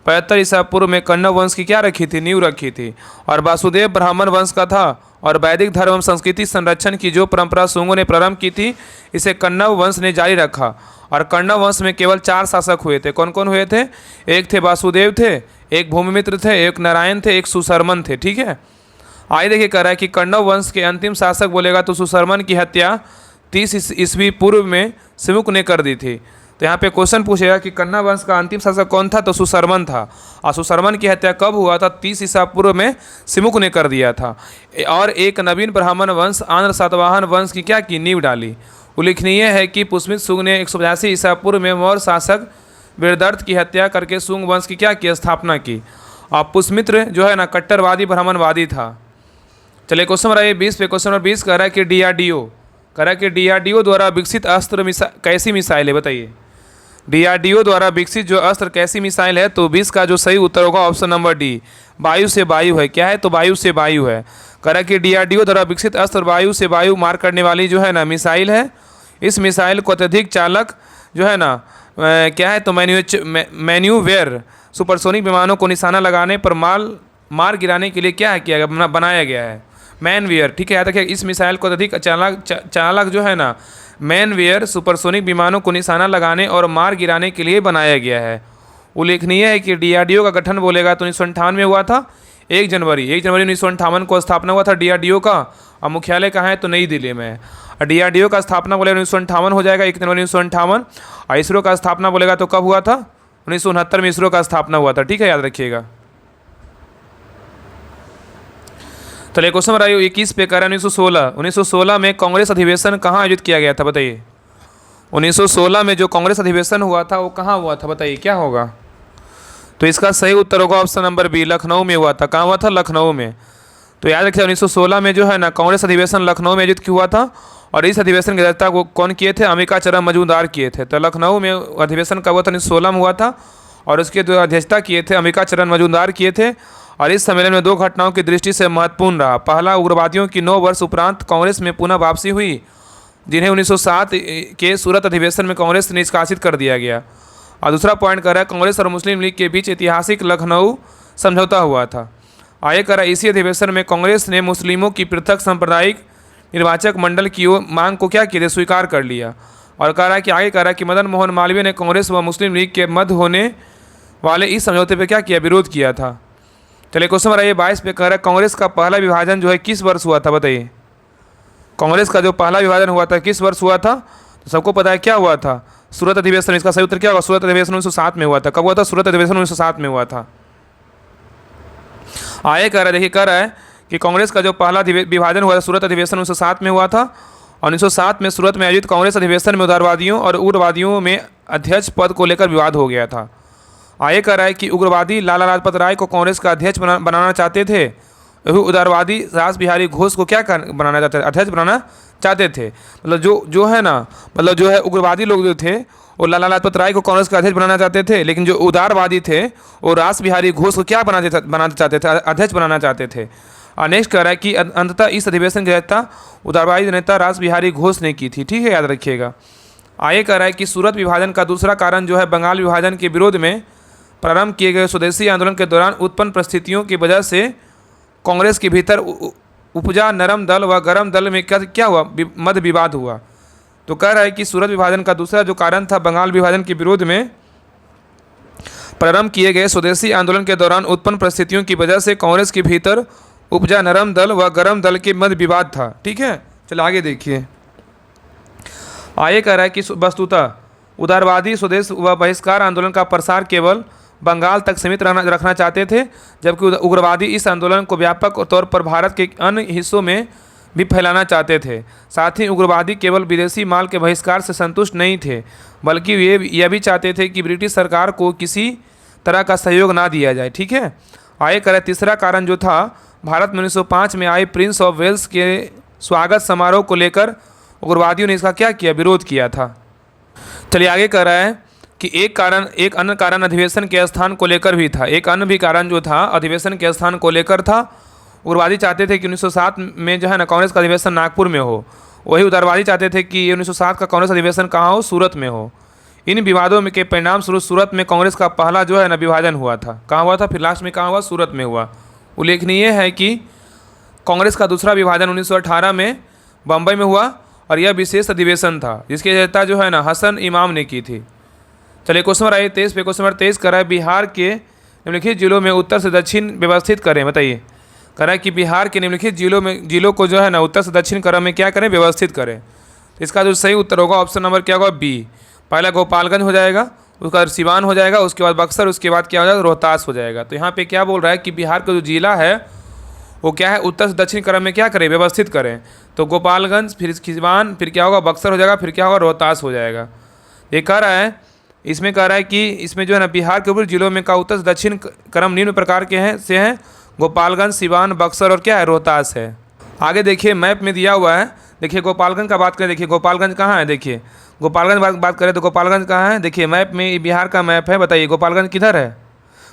75 ईसा पूर्व में कण्व वंश की क्या रखी थी? नींव रखी थी। और वासुदेव ब्राह्मण वंश का था और वैदिक धर्म एवं संस्कृति संरक्षण की जो परंपरा शुंगों ने प्रारंभ की थी इसे कण्व वंश ने जारी रखा। और कण्व वंश में केवल 4 शासक हुए थे। कौन कौन हुए थे? एक थे वासुदेव थे, एक भूमिमित्र थे, एक नारायण थे, एक सुशर्मन थे। ठीक है, आइए देखिए कह रहा है कि कण्व वंश के अंतिम शासक बोलेगा तो सुशर्मन की हत्या 30 ईस्वी पूर्व में सिमुक ने कर दी थी। तो यहाँ पे क्वेश्चन पूछेगा कि कण्व वंश का अंतिम शासक कौन था? तो सुशर्मन था। और सुशर्मन की हत्या कब हुआ था? 30 ईसा पूर्व में सिमुक ने कर दिया था। और एक नवीन ब्राह्मण वंश आंध्र सातवाहन वंश की क्या की? नींव डाली। उल्लेखनीय है कि पुष्मित शुंग ने 185 ईसा पूर्व में मौर्य शासक वीरदर्थ की हत्या करके शुंग वंश की क्या की? स्थापना की। और पुष्मित्र जो है ना कट्टरवादी ब्राह्मणवादी था। चलिए क्वेश्चन नंबर 20 पे। क्वेश्चन नंबर 20 कह रहा है कि डीआरडीओ द्वारा विकसित अस्त्र कैसी मिसाइल है? बताइए, डीआरडीओ द्वारा विकसित जो अस्त्र कैसी मिसाइल है? तो 20 का जो सही उत्तर होगा ऑप्शन नंबर डी, वायु से वायु है। क्या है? तो वायु से वायु है। कह रहा है कि डीआरडीओ द्वारा विकसित अस्त्र वायु से वायु मार करने वाली जो है ना मिसाइल है। इस मिसाइल को अत्यधिक चालक जो है ना क्या है? तो मैन्यूवेयर सुपरसोनिक विमानों को निशाना लगाने पर मार गिराने के लिए क्या है किया गया? बनाया गया है मैनवेयर। ठीक है, याद रखिए इस मिसाइल को अत्यधिक चालक जो है ना मैनवेयर सुपरसोनिक विमानों को निशाना लगाने और मार गिराने के लिए बनाया गया है। उल्लेखनीय है कि डीआरडीओ का गठन बोलेगा तो 1958 में हुआ था। 1 जनवरी 1958 को स्थापना हुआ था डीआरडीओ का। और मुख्यालय कहाँ है? तो नई दिल्ली में है। और डीआरडीओ का स्थापना बोलेगा 1958 हो जाएगा, 1 जनवरी 1958। और इसरो का स्थापना बोलेगा तो कब हुआ था? 1969 में इसरो का स्थापना हुआ था। ठीक है, याद रखिएगा। चलिए क्वेश्चन नंबर 21 पे कह रहा है 1916 में कांग्रेस अधिवेशन कहाँ आयोजित किया गया था? बताइए, 1916 में जो कांग्रेस अधिवेशन हुआ था वो कहाँ हुआ था? बताइए क्या होगा? तो इसका सही उत्तर होगा ऑप्शन नंबर बी, लखनऊ में हुआ था। कहाँ हुआ था? लखनऊ में। तो याद रखिए 1916 में जो है ना कांग्रेस अधिवेशन लखनऊ में आयोजित हुआ था और इस अधिवेशन की अध्यक्षता को कौन किए थे? अंबिका चरण मजूमदार किए थे। तो लखनऊ में अधिवेशन कब हुआ था? 1916 में हुआ था और उसके जो अध्यक्षता किए थे अंबिका चरण मजूमदार किए थे। और इस सम्मेलन में 2 घटनाओं की दृष्टि से महत्वपूर्ण रहा। पहला, उग्रवादियों की 9 वर्ष उपरांत कांग्रेस में पुनः वापसी हुई, जिन्हें 1907 के सूरत अधिवेशन में कांग्रेस से निष्कासित कर दिया गया। और दूसरा पॉइंट कर रहा है कांग्रेस और मुस्लिम लीग के बीच ऐतिहासिक लखनऊ समझौता हुआ था। आगे कर रहा है इसी अधिवेशन में कांग्रेस ने मुस्लिमों की पृथक सांप्रदायिक निर्वाचक मंडल की मांग को क्या किया? स्वीकार कर लिया। और कह रहा है कि आगे कह रहा है कि मदन मोहन मालवीय ने कांग्रेस व मुस्लिम लीग के मध्य होने वाले इस समझौते पर क्या किया? विरोध किया था। चलिए क्वेश्चन नंबर 22 पे कह रहा है कांग्रेस का पहला विभाजन जो है किस वर्ष हुआ था? बताइए, कांग्रेस का जो पहला विभाजन हुआ था किस वर्ष हुआ था? तो सबको पता है क्या हुआ था? सूरत अधिवेशन, इसका सही उत्तर क्या होगा? सूरत अधिवेशन 1907 में हुआ था। कब हुआ था? सूरत अधिवेशन 1907 में हुआ था। आगे कह रहा है, देखिए कह रहा है कि कांग्रेस का जो पहला विभाजन हुआ था सूरत अधिवेशन 1907 में हुआ था। और 1907 में सूरत में आयोजित कांग्रेस अधिवेशन में उदारवादियों और उग्रवादियों में अध्यक्ष पद को लेकर विवाद हो गया था। आगे कह रहा है कि उग्रवादी लाला लाजपत राय को कांग्रेस का अध्यक्ष बनाना चाहते थे, वही उदारवादी रास बिहारी घोष को क्या बनाना चाहते थे? अध्यक्ष बनाना चाहते थे। मतलब जो है ना, मतलब जो है उग्रवादी लोग जो थे वो लाला लाजपत राय को कांग्रेस का अध्यक्ष बनाना चाहते थे, लेकिन जो उदारवादी थे वो रास बिहारी घोष को क्या बनाना चाहते थे? अध्यक्ष बनाना चाहते थे। और नेक्स्ट कह रहा है कि अंततः इस अधिवेशन की अध्यक्षता उदारवादी नेता रास बिहारी घोष ने की थी। ठीक है, याद रखिएगा। आगे कह रहा है कि सूरत विभाजन का दूसरा कारण जो है बंगाल विभाजन के विरोध में प्रारंभ किए गए स्वदेशी आंदोलन के दौरान उत्पन्न परिस्थितियों की वजह से कांग्रेस के भीतर उपजा नरम दल व गरम दल में क्या हुआ? मत विवाद हुआ। तो कह रहा है कि सूरत विभाजन का दूसरा जो कारण था बंगाल विभाजन के विरोध में प्रारंभ किए गए स्वदेशी आंदोलन के दौरान उत्पन्न परिस्थितियों की वजह से कांग्रेस के भीतर उपजा नरम दल व गरम दल के मध्य विवाद था। ठीक है, चलो आगे देखिए। आगे कह रहा है कि वस्तुतः उदारवादी स्वदेश व बहिष्कार आंदोलन का प्रसार केवल बंगाल तक सीमित रखना चाहते थे, जबकि उग्रवादी इस आंदोलन को व्यापक तौर पर भारत के अन्य हिस्सों में भी फैलाना चाहते थे। साथ ही उग्रवादी केवल विदेशी माल के बहिष्कार से संतुष्ट नहीं थे, बल्कि यह भी चाहते थे कि ब्रिटिश सरकार को किसी तरह का सहयोग ना दिया जाए। ठीक है, आगे करें तीसरा कारण जो था भारत में 1905 में आए प्रिंस ऑफ वेल्स के स्वागत समारोह को लेकर उग्रवादियों ने इसका क्या किया? विरोध किया था। चलिए आगे कह रहा है कि एक अन्य कारण अधिवेशन के स्थान को लेकर भी था। एक अन्य भी कारण जो था अधिवेशन के स्थान को लेकर था। उग्रवादी चाहते थे कि 1907 में जो है ना कांग्रेस का अधिवेशन नागपुर में हो, वही उदारवादी चाहते थे कि 1907 का कांग्रेस अधिवेशन कहाँ हो? सूरत में हो। इन विवादों में के परिणाम स्वरूप सूरत में कांग्रेस का पहला जो है ना विभाजन हुआ था। कहाँ हुआ था? फिर लास्ट में कहाँ हुआ? सूरत में हुआ। उल्लेखनीय है कि कांग्रेस का दूसरा विभाजन 1918 में बम्बई में हुआ और यह विशेष अधिवेशन था जिसकी अध्यक्षता जो है ना हसन इमाम ने की थी। चलिए क्वेश्चन नंबर 23 पे क्वेश्चन नंबर 23 करा है बिहार के निम्नलिखित जिलों में उत्तर से दक्षिण व्यवस्थित करें। बताइए, करा है कि बिहार के निम्नलिखित जिलों को जो है ना उत्तर से दक्षिण क्रम में क्या करें? व्यवस्थित करें। इसका जो सही उत्तर होगा ऑप्शन नंबर क्या होगा? बी। पहला गोपालगंज हो जाएगा, उसका सिवान हो जाएगा, उसके बाद बक्सर, उसके बाद क्या हो जाएगा? रोहतास हो जाएगा। तो यहाँ पे क्या बोल रहा है कि बिहार का जो जिला है वो क्या है? उत्तर से दक्षिण क्रम में क्या करें? व्यवस्थित करें। तो गोपालगंज, फिर सिवान, फिर क्या होगा? बक्सर हो जाएगा, फिर क्या होगा? रोहतास हो जाएगा। ये कह रहा है, इसमें कह रहा है कि इसमें जो है ना बिहार के ऊपर जिलों में का उत्तर से दक्षिण क्रम निम्न प्रकार के हैं गोपालगंज, सिवान, बक्सर और क्या है? रोहतास है। आगे देखिए मैप में दिया हुआ है। देखिए गोपालगंज का बात करें, देखिए गोपालगंज कहाँ है? देखिए गोपालगंज बात करें तो गोपालगंज कहाँ है? देखिए मैप में बिहार का मैप है। बताइए गोपालगंज किधर है?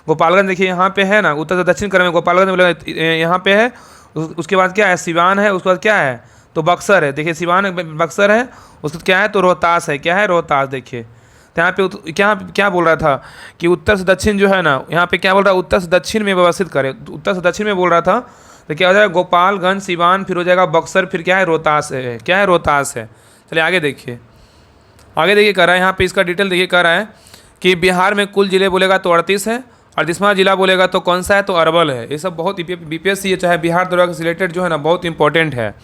गोपालगंज देखिए यहाँ पे है ना, उत्तर से दक्षिण क्रम में गोपालगंज यहाँ पे है। उसके बाद क्या है? सिवान है। उसके बाद क्या है? तो बक्सर है। देखिए सिवान बक्सर है। उसके बाद क्या है? तो रोहतास है। क्या है? रोहतास। देखिए तो यहाँ पे क्या बोल रहा था कि उत्तर से दक्षिण जो है ना, यहाँ पे क्या बोल रहा है? उत्तर से दक्षिण में व्यवस्थित करें। उत्तर से दक्षिण में बोल रहा था तो क्या हो जाएगा? गोपालगंज, सिवान, फिर हो जाएगा बक्सर, फिर क्या है? रोहतास है। क्या है? रोहतास है। चलिए आगे देखिए। आगे देखिए कह रहा है यहाँ पे इसका डिटेल देखिए। कह रहा है कि बिहार में कुल जिले बोलेगा तो 38 है, 38वां जिला बोलेगा तो कौन सा है? तो अरवल है। ये सब बहुत बीपीएससी चाहे बिहार दरोगा से रिलेटेड जो है ना बहुत इंपॉर्टेंट है।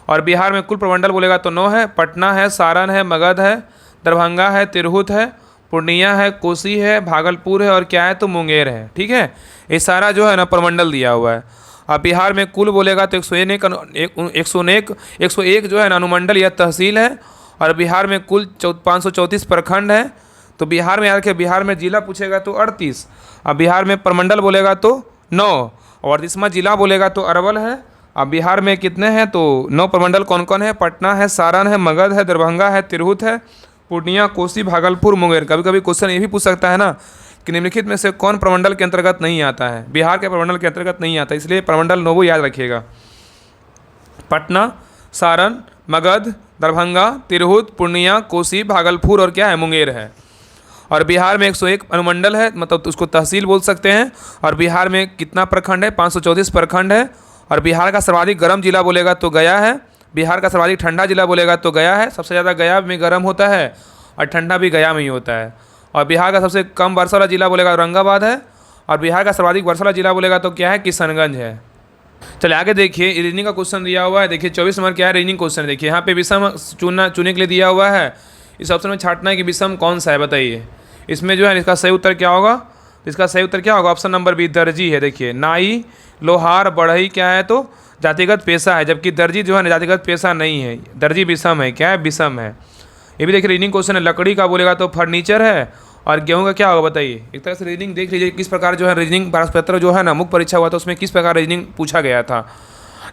और बिहार में कुल प्रमंडल बोलेगा तो 9 है। पटना है, सारण है, मगध है, दरभंगा है, तिरहुत है, पूर्णिया है, कोसी है, भागलपुर है और क्या है? तो मुंगेर है। ठीक है, ये सारा जो है ना प्रमंडल दिया हुआ है। अब बिहार में कुल बोलेगा तो 101 जो है ना अनुमंडल या तहसील है। और बिहार में कुल 534 प्रखंड है। तो बिहार में यार बिहार में जिला पूछेगा तो 38। अब बिहार में प्रमंडल बोलेगा तो 9 और 38वां जिला बोलेगा तो अरवल है। अब बिहार में कितने हैं? तो 9 प्रमंडल कौन कौन है? पटना है, सारण है, मगध है, दरभंगा है, तिरहुत है, पूर्णिया, कोसी, भागलपुर, मुंगेर। कभी कभी क्वेश्चन ये भी पूछ सकता है ना कि निम्नलिखित में से कौन प्रमंडल के अंतर्गत नहीं आता है? बिहार के प्रमंडल के अंतर्गत नहीं आता, इसलिए प्रमंडल 9 याद रखिएगा। पटना, सारण, मगध, दरभंगा, तिरहुत, पूर्णिया, कोसी, भागलपुर और क्या है? मुंगेर है। और बिहार में 101 अनुमंडल है, मतलब उसको तहसील बोल सकते हैं। और बिहार में कितना प्रखंड है? 534 प्रखंड है। और बिहार का सर्वाधिक गर्म जिला बोलेगा तो गया है। बिहार का सर्वाधिक ठंडा जिला बोलेगा तो गया है। सबसे ज़्यादा गया में गर्म होता है और ठंडा भी गया में ही होता है। और बिहार का सबसे कम वर्षा वाला जिला बोलेगा औरंगाबाद है। और बिहार का सर्वाधिक वर्षा वाला जिला बोलेगा तो क्या है? किशनगंज है। चलिए आगे देखिए, रीजनिंग का क्वेश्चन दिया हुआ है। देखिए 24 नंबर क्या है? Reasoning question. देखिए यहाँ पे विषम चुनने के लिए दिया हुआ है इस ऑप्शन में छांटना है कि विषम कौन सा है, बताइए। इसमें जो है इसका सही उत्तर क्या होगा, इसका सही उत्तर क्या होगा, ऑप्शन नंबर बी दर्जी है। देखिए नाई, लोहार, बढ़ई क्या है तो जातिगत पेशा है, जबकि दर्जी जो है ना जातिगत पेशा नहीं है, दर्जी विषम है, क्या है, विषम है। ये भी देखिए रीजनिंग क्वेश्चन है, लकड़ी का बोलेगा तो फर्नीचर है, और गेहूं का क्या होगा बताइए। एक तरह से रीजनिंग देख लीजिए किस प्रकार जो है रीजनिंग 1275 जो है ना मुख्य परीक्षा हुआ था उसमें किस प्रकार रीजनिंग पूछा गया था।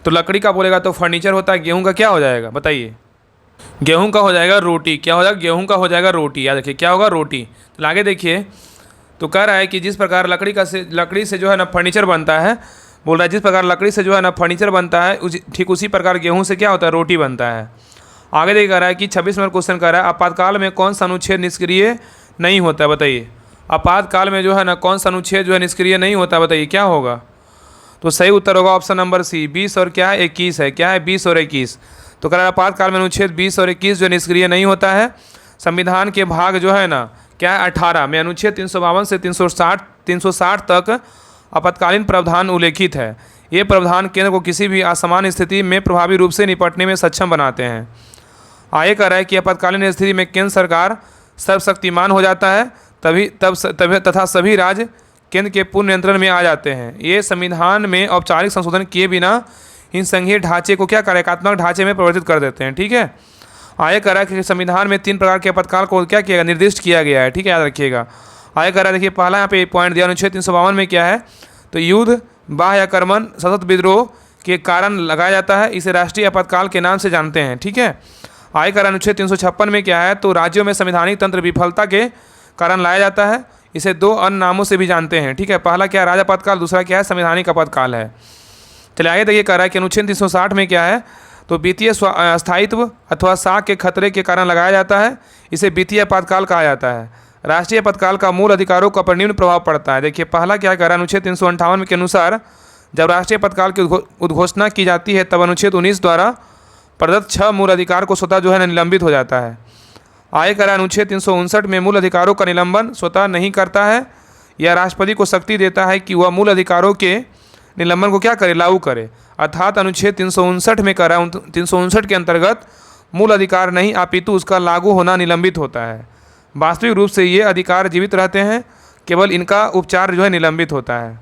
तो लकड़ी का बोलेगा तो फर्नीचर होता है, गेहूं का क्या हो जाएगा बताइए, गेहूं का हो जाएगा रोटी। क्या हो जाएगा, गेहूं का हो जाएगा रोटी, याद रखिए क्या होगा, रोटी। तो आगे देखिए, तो कह रहा है कि जिस प्रकार लकड़ी से जो है ना फर्नीचर बनता है, बोल रहा है जिस प्रकार लकड़ी से जो है ना फर्नीचर बनता है ठीक उसी प्रकार गेहूं से क्या होता है, रोटी बनता है। आगे देखिए कह रहा है कि 26 नंबर क्वेश्चन कह रहा है आपातकाल में कौन सा अनुच्छेद निष्क्रिय नहीं होता है, बताइए। आपातकाल में जो है ना कौन सा अनुच्छेद जो है निष्क्रिय नहीं होता, बताइए क्या होगा। तो सही उत्तर होगा ऑप्शन नंबर सी 20 और क्या है 21 है, क्या है 20 और 21। तो कह रहा है आपातकाल में अनुच्छेद 20 और 21 जो निष्क्रिय नहीं होता है। संविधान के भाग जो है ना क्या है 18 में अनुच्छेद 352 से 360 तक आपातकालीन प्रावधान उल्लेखित है। ये प्रावधान केंद्र को किसी भी असामान्य स्थिति में प्रभावी रूप से निपटने में सक्षम बनाते हैं। आगे कह रहा है कि आपातकालीन स्थिति में केंद्र सरकार सर्वशक्तिमान हो जाता है तथा सभी राज्य केंद्र के पूर्ण नियंत्रण में आ जाते हैं। ये संविधान में औपचारिक संशोधन किए बिना इन संघीय ढांचे को क्या कार्यात्मक ढांचे में परिवर्तित कर देते हैं, ठीक है। आगे कह रहा है कि संविधान में 3 प्रकार के आपातकाल को क्या किया गया, निर्दिष्ट किया गया है, ठीक है, याद रखिएगा। आगे कह रहा है देखिए पहला यहाँ पे पॉइंट दिया अनुच्छेद 352 में क्या है, तो युद्ध, बाह्य आक्रमण, सतत विद्रोह के कारण लगाया जाता है, इसे राष्ट्रीय आपातकाल के नाम से जानते हैं, ठीक है। आगे कह रहा है अनुच्छेद 356 में क्या है, तो राज्यों में संवैधानिक तंत्र विफलता के कारण लाया जाता है, इसे 2 अन्य नामों से भी जानते हैं, ठीक है। पहला क्या है राज्य आपातकाल, दूसरा क्या है संवैधानिक आपातकाल है। चलिए आगे देखिए कह रहा है कि अनुच्छेद 360 में क्या है, तो वित्तीय स्थायित्व अथवा साख के खतरे के कारण लगाया जाता है, इसे वित्तीय आपातकाल कहा जाता है। राष्ट्रीय आपातकाल का मूल अधिकारों का पर निम्न प्रभाव पड़ता है। देखिए पहला क्या कह रहा है अनुच्छेद 358 के अनुसार जब राष्ट्रीय आपातकाल की उद्घोषणा की जाती है तब अनुच्छेद 19 द्वारा प्रदत्त 6 मूल अधिकार को स्वतः जो है निलंबित हो जाता है। आगे कह रहा है अनुच्छेद 359 में मूल अधिकारों का निलंबन स्वतः नहीं करता है, यह राष्ट्रपति को शक्ति देता है कि वह मूल अधिकारों के निलंबन को क्या करे, लागू करे। अर्थात अनुच्छेद 359 में कह रहा है 359 के अंतर्गत मूल अधिकार नहीं अपितु उसका लागू होना निलंबित होता है। वास्तविक रूप से ये अधिकार जीवित रहते हैं, केवल इनका उपचार जो है निलंबित होता है।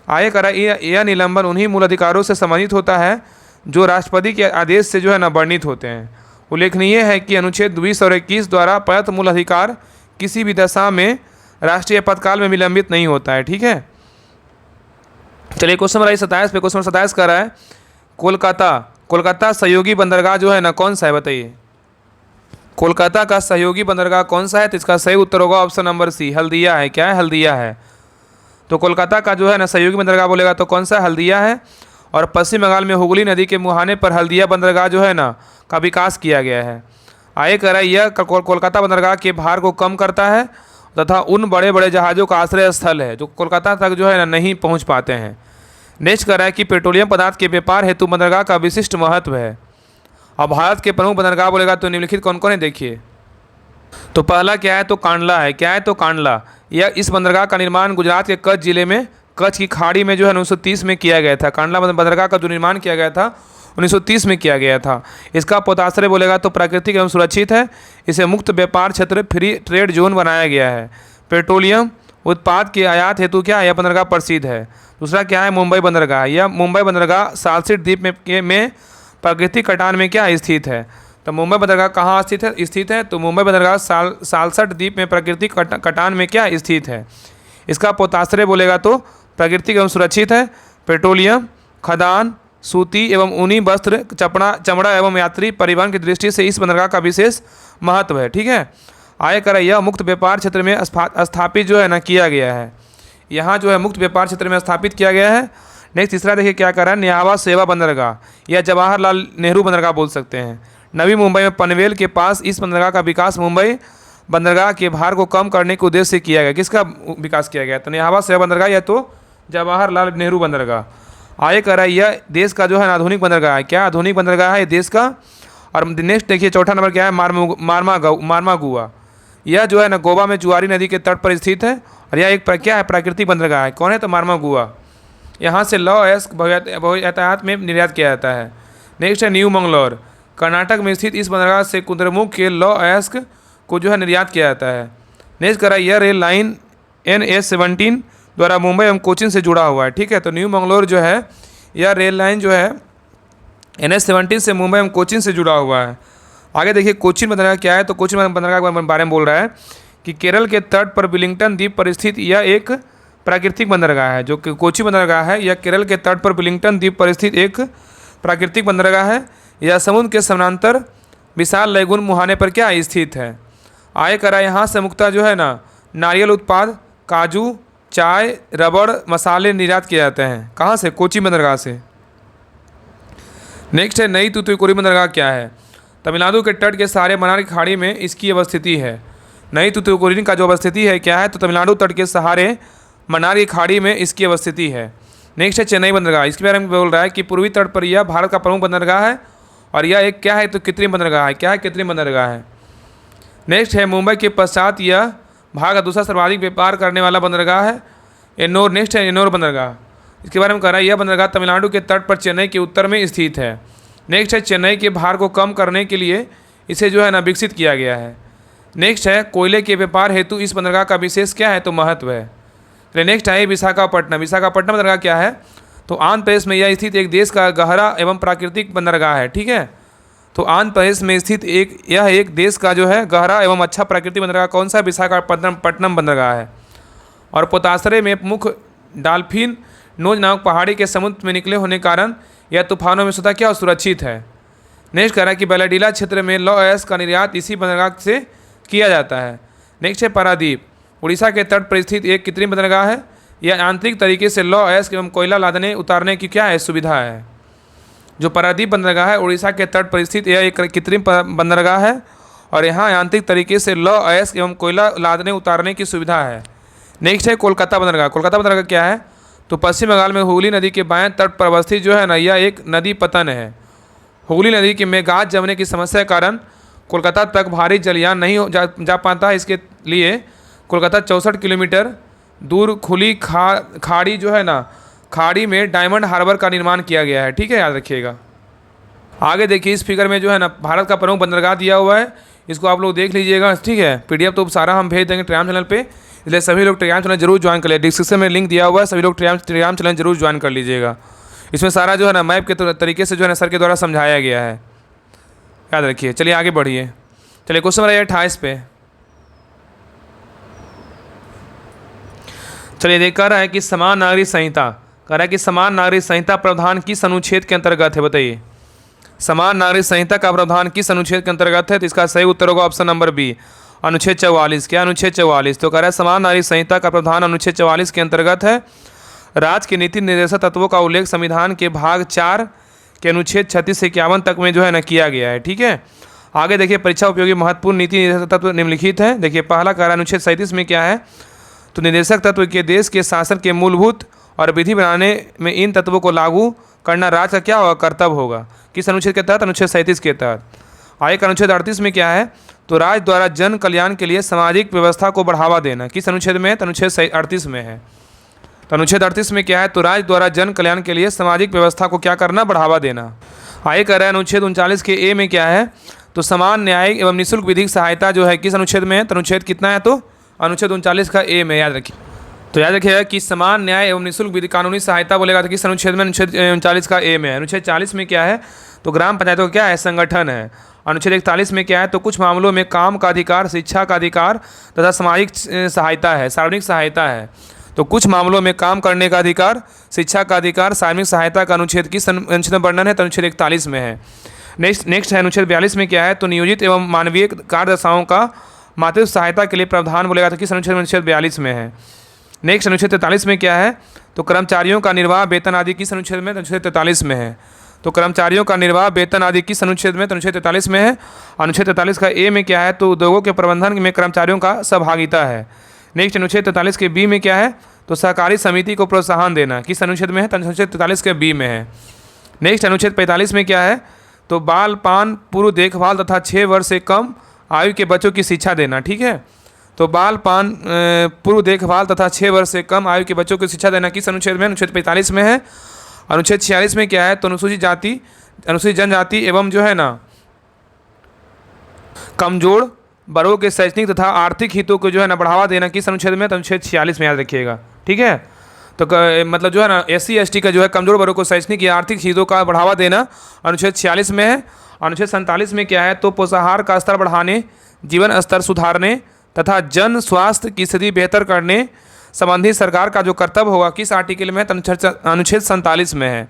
आगे कह रहा है यह निलंबन उन्हीं मूल अधिकारों से संबंधित होता है जो राष्ट्रपति के आदेश से जो है न वर्णित होते हैं। उल्लेखनीय है कि अनुच्छेद 20 और 21 द्वारा प्रदत्त मूल अधिकार किसी भी दशा में राष्ट्रीय आपातकाल में विलंबित नहीं होता है, ठीक है। चलिए क्वेश्चन नंबर 27 पे, क्वेश्चन नंबर 27 कर रहा है कोलकाता सहयोगी बंदरगाह जो है ना कौन सा है, बताइए। कोलकाता का सहयोगी बंदरगाह कौन सा है, तो इसका सही उत्तर होगा ऑप्शन नंबर सी हल्दिया है, क्या है, हल्दिया है। तो कोलकाता का जो है ना सहयोगी बंदरगाह बोलेगा तो कौन सा, हल्दिया है। और पश्चिम बंगाल में हुगली नदी के मुहाने पर हल्दिया बंदरगाह जो है ना का विकास किया गया है। आगे कह रहा है यह कोलकाता बंदरगाह के भार को कम करता है तथा उन बड़े बड़े जहाज़ों का आश्रय स्थल है जो कोलकाता तक जो है ना नहीं पहुंच पाते हैं। नेक्स्ट कह रहा है कि पेट्रोलियम पदार्थ के व्यापार हेतु बंदरगाह का विशिष्ट महत्व है। अब भारत के प्रमुख बंदरगाह बोलेगा तो निम्नलिखित कौन कौन है, देखिए। तो पहला क्या है, तो कांडला है, क्या है, तो कांडला। यह इस बंदरगाह का निर्माण गुजरात के कच्छ जिले में कच्छ की खाड़ी में जो है 1930 में किया गया था। कांडला बंदरगाह का जो निर्माण किया गया था 1930 में किया गया था। इसका पोताश्रय बोलेगा तो प्राकृतिक एवं सुरक्षित है, इसे मुक्त व्यापार क्षेत्र फ्री ट्रेड जोन बनाया गया है। पेट्रोलियम उत्पाद के आयात हेतु क्या है, यह बंदरगाह प्रसिद्ध है। दूसरा क्या है, मुंबई बंदरगाह। यह मुंबई बंदरगाह सालसेट द्वीप में प्राकृतिक कटान में क्या स्थित है। तो मुंबई बंदरगाह कहाँ स्थित है, तो मुंबई बंदरगाह सालसट द्वीप में प्राकृतिक कटान में क्या स्थित है। इसका पोताश्रय बोलेगा तो प्राकृतिक एवं सुरक्षित है। पेट्रोलियम, खदान, सूती एवं ऊनी वस्त्र, चमड़ा एवं यात्री परिवहन की दृष्टि से इस बंदरगाह का विशेष महत्व है, ठीक है। आगे कर यह मुक्त व्यापार क्षेत्र में स्थापित जो है ना किया गया है। यहाँ जो है मुक्त व्यापार क्षेत्र में स्थापित किया गया है। नेक्स्ट तीसरा देखिए क्या कर रहा है, न्यावा सेवा बंदरगाह या जवाहरलाल नेहरू बंदरगाह बोल सकते हैं। नवी मुंबई में पनवेल के पास इस बंदरगाह का विकास मुंबई बंदरगाह के भार को कम करने के उद्देश्य से किया गया। किसका विकास किया गया, तो न्यावा सेवा बंदरगाह या तो जवाहरलाल नेहरू बंदरगाह। आगे कह रहा है यह देश का जो है आधुनिक बंदरगाह है, क्या आधुनिक बंदरगाह है देश का। और नेक्स्ट देखिए चौथा नंबर क्या है, मारमागुआ। यह जो है ना गोवा में जुआरी नदी के तट पर स्थित है और यह एक क्या है, प्राकृतिक बंदरगाह है। कौन है, तो मारमागुआ। यहाँ से लॉ एस्क यातायात में निर्यात किया जाता है। नेक्स्ट है न्यू मंगलौर। कर्नाटक में स्थित इस बंदरगाह से कुद्रेमुख के लॉ एस्क को जो है निर्यात किया जाता है। नेक्स्ट करा, यह रेल लाइन NH-17 द्वारा मुंबई एवं कोचीन से जुड़ा हुआ है। ठीक है, तो न्यू मंगलोर जो है यह रेल लाइन जो है NH-17 से मुंबई एवं कोचीन से जुड़ा हुआ है। आगे देखिए कोचीन बंदरगाह क्या है, तो कोचीन बंदरगाह के बारे में बोल रहा है कि केरल के तट पर विलिंगटन द्वीप पर स्थित यह एक प्राकृतिक बंदरगाह है। जो कि कोची बंदरगाह है यह केरल के तट पर विलिंगटन द्वीप पर स्थित एक प्राकृतिक बंदरगाह है। यह समुद्र के समानांतर विशाल लैगून मुहाने पर क्या स्थित है। आय करा, यहाँ से मुख्यतः जो है ना नारियल उत्पाद, काजू, चाय, रबड़, मसाले निर्यात किए जाते हैं। कहाँ से? कोची बंदरगाह से। नेक्स्ट है नई तूतुकुड़ी बंदरगाह क्या है। तमिलनाडु के तट के सहारे मन्नार की खाड़ी में इसकी अवस्थिति है। नई तूतुकुड़ी का जो अवस्थिति है क्या है, तो तमिलनाडु तट के सहारे मन्नार की खाड़ी में इसकी अवस्थिति है। नेक्स्ट है चेन्नई बंदरगाह। इसके बारे में बोल रहा है कि पूर्वी तट पर यह भारत का प्रमुख बंदरगाह है और यह एक क्या है, तो कृत्रिम बंदरगाह है। क्या है? कृत्रिम बंदरगाह है। नेक्स्ट है मुंबई के पश्चात यह भारत का दूसरा सर्वाधिक व्यापार करने वाला बंदरगाह है एन्नोर। नेक्स्ट है एन्नोर बंदरगाह। इसके बारे में कह रहा है यह बंदरगाह तमिलनाडु के तट पर चेन्नई के उत्तर में स्थित है। नेक्स्ट है चेन्नई के भार को कम करने के लिए इसे जो है ना विकसित किया गया है। नेक्स्ट है कोयले के व्यापार हेतु इस बंदरगाह का विशेष क्या है, तो महत्व है। चलिए नेक्स्ट है विशाखापट्टनम। विशाखापट्टनम बंदरगाह क्या है, तो आंध्र प्रदेश में यह स्थित एक देश का गहरा एवं प्राकृतिक बंदरगाह है। ठीक है, तो आंध्र प्रदेश में स्थित यह एक देश का जो है गहरा एवं अच्छा प्राकृतिक बंदरगाह कौन सा? विशाखापट्टनम बंदरगाह है। और पोताश्रय में मुख्य डॉल्फिन नोज नामक पहाड़ी के समुद्र में निकले होने के कारण यह तूफानों में स्वतः क्या सुरक्षित है। नेक्स्ट कह रहा है कि बैलाडीला क्षेत्र में लौह अयस्क का निर्यात इसी बंदरगाह से किया जाता है। नेक्स्ट है पारादीप। उड़ीसा के तट पर स्थित एक कृत्रिम बंदरगाह है। यह आंतरिक तरीके से लौह अयस्क एवं कोयला लादने उतारने की क्या है, सुविधा है। जो पारादीप बंदरगाह है उड़ीसा के तट पर स्थित यह एक कृत्रिम बंदरगाह है और यहाँ आंतरिक तरीके से लौह अयस्क एवं कोयला लादने उतारने की सुविधा है। नेक्स्ट है कोलकाता बंदरगाह। कोलकाता बंदरगाह क्या है, तो पश्चिम बंगाल में हुगली नदी के बाएं तट पर अवस्थित जो है ना यह एक नदी पतन है। हुगली नदी के में गाद जमने की समस्या के कारण कोलकाता तक भारी जलयान नहीं जा पाता है। इसके लिए कोलकाता 64 किलोमीटर दूर खुली खाड़ी जो है ना खाड़ी में डायमंड हार्बर का निर्माण किया गया है। ठीक है, याद रखिएगा। आगे देखिए इस फिगर में जो है ना भारत का प्रमुख बंदरगाह दिया हुआ है, इसको आप लोग देख लीजिएगा। ठीक है, PDF तो सारा हम भेज देंगे टेलीग्राम चैनल पे, इसलिए सभी लोग टेलीग्राम चैनल जरूर ज्वाइन कर लीजिए। डिस्क्रिप्शन में लिंक दिया हुआ है, सभी लोग टेलीग्राम चैनल जरूर ज्वाइन कर लीजिएगा। इसमें सारा जो है ना मैप के तरीके से जो है ना सर के द्वारा समझाया गया है, याद रखिए। चलिए आगे बढ़िए। चलिए क्वेश्चन नंबर 28 पे। चलिए देख कह रहा है कि समान नागरिक संहिता, कह रहा है कि समान नागरिक संहिता प्रावधान किस अनुच्छेद के अंतर्गत है, बताइए। समान नागरिक संहिता का प्रावधान किस अनुच्छेद के अंतर्गत है, तो इसका सही उत्तर होगा ऑप्शन नंबर बी, अनुच्छेद 44। क्या अनुच्छेद 44, तो कह रहा है समान नागरिक संहिता का प्रावधान अनुच्छेद 44 के अंतर्गत है। राज्य के नीति निर्देशक तत्वों का उल्लेख संविधान के भाग 4 के अनुच्छेद 36 से 51 तक में जो है ना किया गया है। ठीक है, आगे देखिए परीक्षा उपयोगी महत्वपूर्ण नीति निर्देशक तत्व निम्नलिखित है। देखिए पहला कह रहा है अनुच्छेद 37 में क्या है, तो निर्देशक तत्व के देश के शासन के मूलभूत और विधि बनाने में इन तत्वों को लागू करना राज्य का क्या होगा, कर्तव्य होगा। किस अनुच्छेद के तहत, अनुच्छेद 37 के तहत। आगे का अनुच्छेद 38 में क्या है, तो राज्य द्वारा जन कल्याण के लिए सामाजिक व्यवस्था को बढ़ावा देना। किस अनुच्छेद में, तो अनुच्छेद 38 में है। तो अनुच्छेद 38 में क्या है, तो राज्य द्वारा जन कल्याण के लिए सामाजिक व्यवस्था को क्या करना, बढ़ावा देना। आगे कह रहा है अनुच्छेद 39 के ए में क्या है, तो समान न्यायिक एवं निःशुल्क विधिक सहायता जो है किस अनुच्छेद में है, तो अनुच्छेद कितना है, तो अनुच्छेद 39 का ए में, याद रखिए। तो याद रखिएगा कि समान न्याय एवं निःशुल्क विधि कानूनी सहायता बोलेगा तो किस अनुच्छेद में, अनुच्छेद 39 का ए में है। अनुच्छेद 40 में क्या है, तो ग्राम पंचायतों का क्या है, संगठन है। अनुच्छेद 41 में क्या है, तो कुछ मामलों में काम का अधिकार, शिक्षा का अधिकार तथा सामाजिक सहायता है, सार्वजनिक सहायता है। तो कुछ मामलों में काम करने का अधिकार, शिक्षा का अधिकार, सार्वजनिक सहायता का अनुच्छेद किस अनुच्छेद में वर्णन है, तो अनुच्छेद 41 में है। नेक्स्ट है अनुच्छेद 42 में क्या है, तो नियोजित एवं मानवीय कार्यदशाओं का मातृत्व सहायता के लिए प्रावधान बोलेगा तो किस अनुच्छेद में, अनुच्छेद 42 में है। नेक्स्ट अनुच्छेद 43 में क्या है, तो कर्मचारियों का निर्वाह वेतन आदि किस अनुच्छेद में, अनुच्छेद 43 में है। तो कर्मचारियों का निर्वाह वेतन आदि किस अनुच्छेद में, तो अनुच्छेद 43 में है। अनुच्छेद 43 का ए में क्या है, तो उद्योगों के प्रबंधन में कर्मचारियों का सहभागिता है। नेक्स्ट अनुच्छेद 43 के बी में क्या है, तो सहकारी समिति को प्रोत्साहन देना। किस अनुच्छेद में है, तो अनुच्छेद 43 के बी में है। नेक्स्ट अनुच्छेद 45 में क्या है, तो बाल पान पूर्व देखभाल तथा 6 वर्ष से कम आयु के बच्चों की शिक्षा देना। ठीक है, तो बाल पान पूर्व देखभाल तथा 6 वर्ष से कम आयु के बच्चों को शिक्षा देना किस अनुच्छेद में, अनुच्छेद 45 में है। अनुच्छेद 46 में क्या है, तो अनुसूचित जनजाति एवं जो है ना कमजोर वर्गों के शैक्षणिक तथा आर्थिक हितों को जो है ना बढ़ावा देना किस अनुच्छेद में, तो अनुच्छेद 46 में याद रखिएगा। ठीक है, तो मतलब जो है ना SC ST का जो है कमजोर वर्गों को शैक्षणिक या आर्थिक हितों का बढ़ावा देना अनुच्छेद 46 में है। अनुच्छेद 47 में क्या है, तो पोषाहार का स्तर बढ़ाने, जीवन स्तर सुधारने तथा जन स्वास्थ्य की स्थिति बेहतर करने संबंधी सरकार का जो कर्तव्य होगा किस आर्टिकल में, अनुच्छेद 47 में है।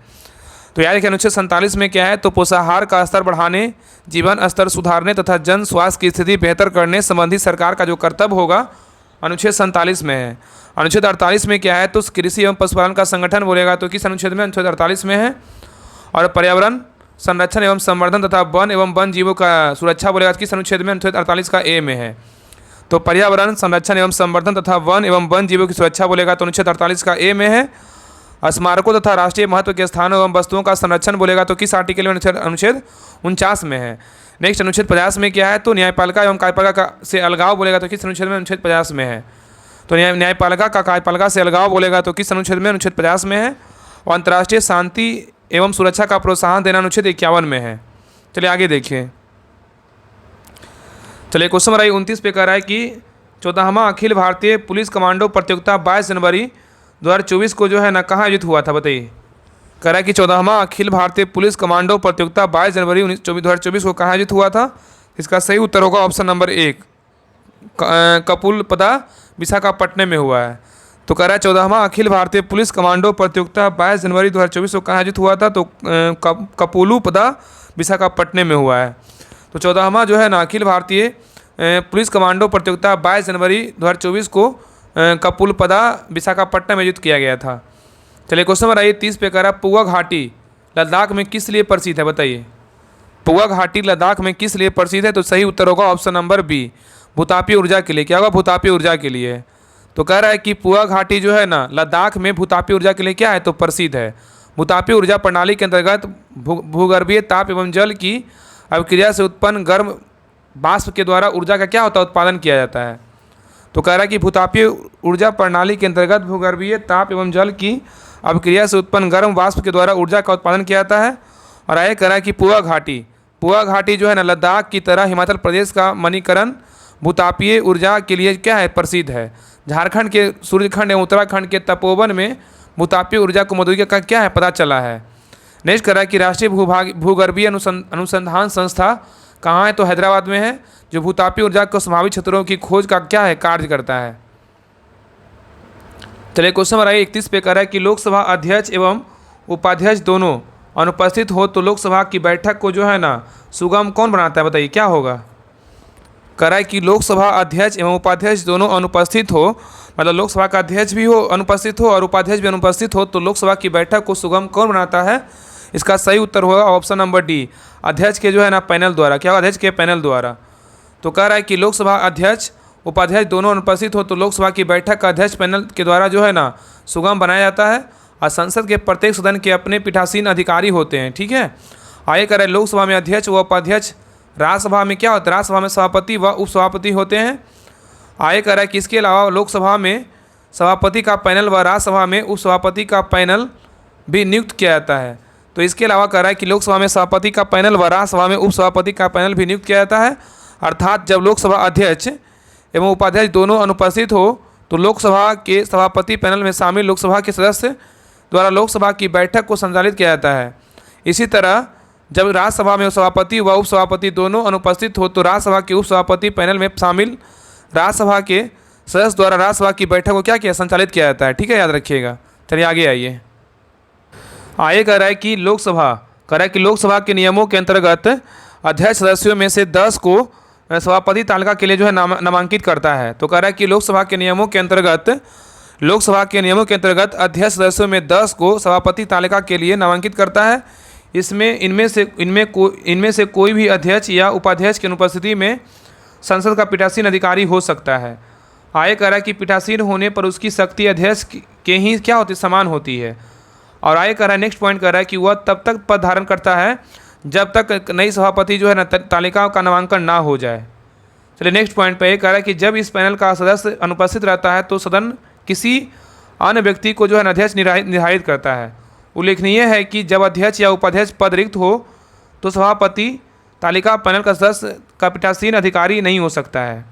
तो याद रखिए अनुच्छेद 47 में क्या है, तो पोषाहार का स्तर बढ़ाने, जीवन स्तर सुधारने तथा जन स्वास्थ्य की स्थिति बेहतर करने संबंधी सरकार का जो कर्तव्य होगा अनुच्छेद 47 में है। अनुच्छेद 48 में क्या है, तो कृषि एवं पशुपालन का संगठन बोलेगा तो किस अनुच्छेद में, अनुच्छेद 48 में है। और पर्यावरण संरक्षण एवं संवर्धन तथा वन एवं वन जीवों का सुरक्षा बोलेगा किस अनुच्छेद में, अनुच्छेद 48 का A में है। तो पर्यावरण संरक्षण एवं संवर्धन तथा वन एवं वन जीवों की सुरक्षा बोलेगा तो अनुच्छेद 48 का A में है। स्मारकों तथा राष्ट्रीय महत्व के स्थानों एवं वस्तुओं का संरक्षण बोलेगा तो किस आर्टिकल में, अनुच्छेद 49 में है। नेक्स्ट अनुच्छेद 50 में क्या है, तो न्यायपालिका एवं कार्यपालिका से अलगाव बोलेगा तो किस अनुच्छेद में, अनुच्छेद 50 में है। तो न्यायपालिका का कार्यपालिका से अलगाव बोलेगा तो किस अनुच्छेद में, अनुच्छेद 50 में है। और अंतर्राष्ट्रीय शांति एवं सुरक्षा का प्रोत्साहन देना अनुच्छेद 51 में है। चलिए आगे देखिए। चलिए क्वेश्चन नंबर 29 पे कह रहा है कि 14वां अखिल भारतीय पुलिस कमांडो प्रतियोगिता 22 जनवरी 2024 को जो है ना कहाँ आयोजित हुआ था, बताइए। कह रहा है कि 14वां अखिल भारतीय पुलिस कमांडो प्रतियोगिता 22 जनवरी 2024 को कहाँ आयोजित हुआ था। इसका सही उत्तर होगा ऑप्शन नंबर 1, कपूलपदा विशाखापट्टनम में हुआ है। तो कह रहा है 14वां अखिल भारतीय पुलिस कमांडो प्रतियोगिता 22 जनवरी 2024 को कहाँ आयोजित हुआ था, तो कपूलपदा विशाखापट्टनम में हुआ है। तो 14वां जो है ना अखिल भारतीय पुलिस कमांडो प्रतियोगिता 22 जनवरी 2024 को कपूलपदा विशाखापट्टनम में आयोजित किया गया था। चलिए क्वेश्चन नंबर 30 पे कह रहा है पुआ घाटी लद्दाख में किस लिए प्रसिद्ध है, बताइए। पुआ घाटी लद्दाख में किस लिए प्रसिद्ध है, तो सही उत्तर होगा ऑप्शन नंबर B, भूतापीय ऊर्जा के लिए। क्या होगा, भूतापीय ऊर्जा के लिए। तो कह रहा है कि पुआ घाटी जो है ना लद्दाख में भूतापीय ऊर्जा के लिए क्या है, तो प्रसिद्ध है। भूतापीय ऊर्जा प्रणाली के अंतर्गत भूगर्भीय ताप एवं जल की अभिक्रिया से उत्पन्न गर्म वाष्प के द्वारा ऊर्जा का क्या होता है, उत्पादन किया जाता है। तो कह रहा है कि भूतापीय ऊर्जा प्रणाली के अंतर्गत भूगर्भीय ताप एवं जल की अभिक्रिया से उत्पन्न गर्म वाष्प के द्वारा ऊर्जा का उत्पादन किया जाता है। और आगे कह रहा है कि पुआ घाटी जो है ना लद्दाख की तरह हिमाचल प्रदेश का मणिकरण भूतापीय ऊर्जा के लिए क्या है, प्रसिद्ध है। झारखंड के सूर्यखंड एवं उत्तराखंड के तपोवन में भूतापीय ऊर्जा को मौजूदगी का क्या है, पता चला है। नेक्स्ट कर रहा है कि राष्ट्रीय भूगर्भीय अनुसंधान संस्था कहाँ है, तो हैदराबाद में है, जो भूतापीय ऊर्जा को संभावित क्षेत्रों की खोज का क्या है, कार्य करता है। चलिए क्वेश्चन नंबर 31 पे कह रहा है कि लोकसभा अध्यक्ष एवं उपाध्यक्ष दोनों अनुपस्थित हो तो लोकसभा की बैठक को जो है ना सुगम कौन बनाता है, बताइए क्या होगा। कह रहा है कि लोकसभा अध्यक्ष एवं उपाध्यक्ष दोनों अनुपस्थित हो, मतलब लोकसभा का अध्यक्ष भी हो अनुपस्थित हो और उपाध्यक्ष भी अनुपस्थित हो तो लोकसभा की बैठक को सुगम कौन बनाता है। इसका सही उत्तर होगा ऑप्शन नंबर D, अध्यक्ष के जो है ना पैनल द्वारा। क्या होगा, अध्यक्ष के पैनल द्वारा। तो कह रहा है कि लोकसभा अध्यक्ष उपाध्यक्ष दोनों अनुपस्थित हो तो लोकसभा की बैठक का अध्यक्ष पैनल के द्वारा जो है ना सुगम बनाया जाता है। और संसद के प्रत्येक सदन के अपने पीठासीन अधिकारी होते हैं। ठीक है, आगे कह रहे हैं लोकसभा में अध्यक्ष व उपाध्यक्ष, राज्यसभा में क्या होता है, राज्यसभा में सभापति व उपसभापति होते हैं। आगे कह रहा है कि इसके अलावा लोकसभा में सभापति का पैनल व राज्यसभा में उपसभापति का पैनल भी नियुक्त किया जाता है। तो इसके अलावा कह रहा है कि लोकसभा में सभापति का पैनल व राज्यसभा में उपसभापति का पैनल भी नियुक्त किया जाता है। अर्थात जब लोकसभा अध्यक्ष एवं उपाध्यक्ष दोनों अनुपस्थित हो तो लोकसभा के सभापति पैनल में शामिल लोकसभा के सदस्य द्वारा लोकसभा की बैठक को संचालित किया जाता है। इसी तरह जब राज्यसभा में सभापति व उपसभापति दोनों अनुपस्थित हो तो राज्यसभा के उपसभापति पैनल में शामिल राज्यसभा के सदस्य द्वारा राज्यसभा की बैठक को क्या किया, संचालित किया जाता है। ठीक है, याद रखिएगा। चलिए आगे आइए। आगे कह रहा है कि लोकसभा के नियमों के अंतर्गत अध्यक्ष सदस्यों में से 10 को सभापति तालिका के लिए जो है नामांकित करता है। तो कह रहा है कि लोकसभा के नियमों के अंतर्गत अध्यक्ष सदस्यों में 10 को सभापति तालिका के लिए नामांकित करता है। इनमें से कोई भी अध्यक्ष या उपाध्यक्ष की अनुपस्थिति में संसद का पीठासीन अधिकारी हो सकता है। आगे कह रहा है कि पीठासीन होने पर उसकी शक्ति अध्यक्ष के ही क्या होती, समान होती है। और आगे कह रहा है, नेक्स्ट पॉइंट कह रहा है कि वह तब तक पद धारण करता है जब तक नई सभापति जो है ना तालिका का नामांकन ना हो जाए। चलिए नेक्स्ट पॉइंट पे कह रहा है कि जब इस पैनल का सदस्य अनुपस्थित रहता है तो सदन किसी अन्य व्यक्ति को जो है अध्यक्ष निर्धारित करता है। उल्लेखनीय है कि जब अध्यक्ष या उपाध्यक्ष पद रिक्त हो तो सभापति तालिका पैनल का सदस्य का पीठासीन अधिकारी नहीं हो सकता है।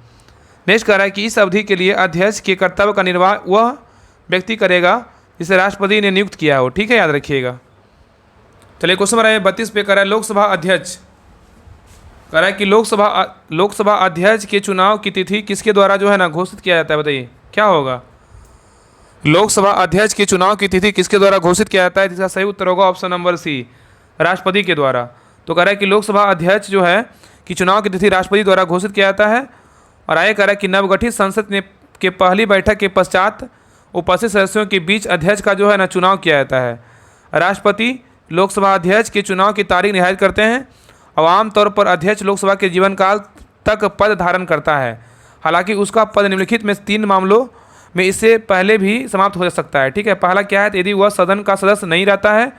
नेक्स्ट कह रहा है कि इस अवधि के लिए अध्यक्ष के कर्तव्य का निर्वाह वह व्यक्ति करेगा जिसे राष्ट्रपति ने नियुक्त किया हो। ठीक है, याद रखिएगा। चलिए क्वेश्चन नंबर 32 पे कह रहा है लोकसभा अध्यक्ष, कह रहा है कि लोकसभा अध्यक्ष के चुनाव की तिथि किसके द्वारा जो है ना घोषित किया जाता है, बताइए क्या होगा। लोकसभा अध्यक्ष के चुनाव की तिथि किसके द्वारा घोषित किया जाता है, जिसका सही उत्तर होगा ऑप्शन नंबर सी, राष्ट्रपति के द्वारा। तो कह रहा है कि लोकसभा अध्यक्ष जो है कि चुनाव की तिथि राष्ट्रपति द्वारा घोषित किया जाता है। और आगे कह रहा है कि नवगठित संसद ने के पहली बैठक के पश्चात उपस्थित सदस्यों के बीच अध्यक्ष का जो है ना चुनाव किया जाता है। राष्ट्रपति लोकसभा अध्यक्ष के चुनाव की तारीख निर्धारित करते हैं और आमतौर पर अध्यक्ष लोकसभा के जीवन काल तक पद धारण करता है। हालांकि उसका पद निम्नलिखित में 3 मामलों में इससे पहले भी समाप्त हो सकता है। ठीक है, पहला क्या है, यदि वह सदन का सदस्य नहीं रहता है,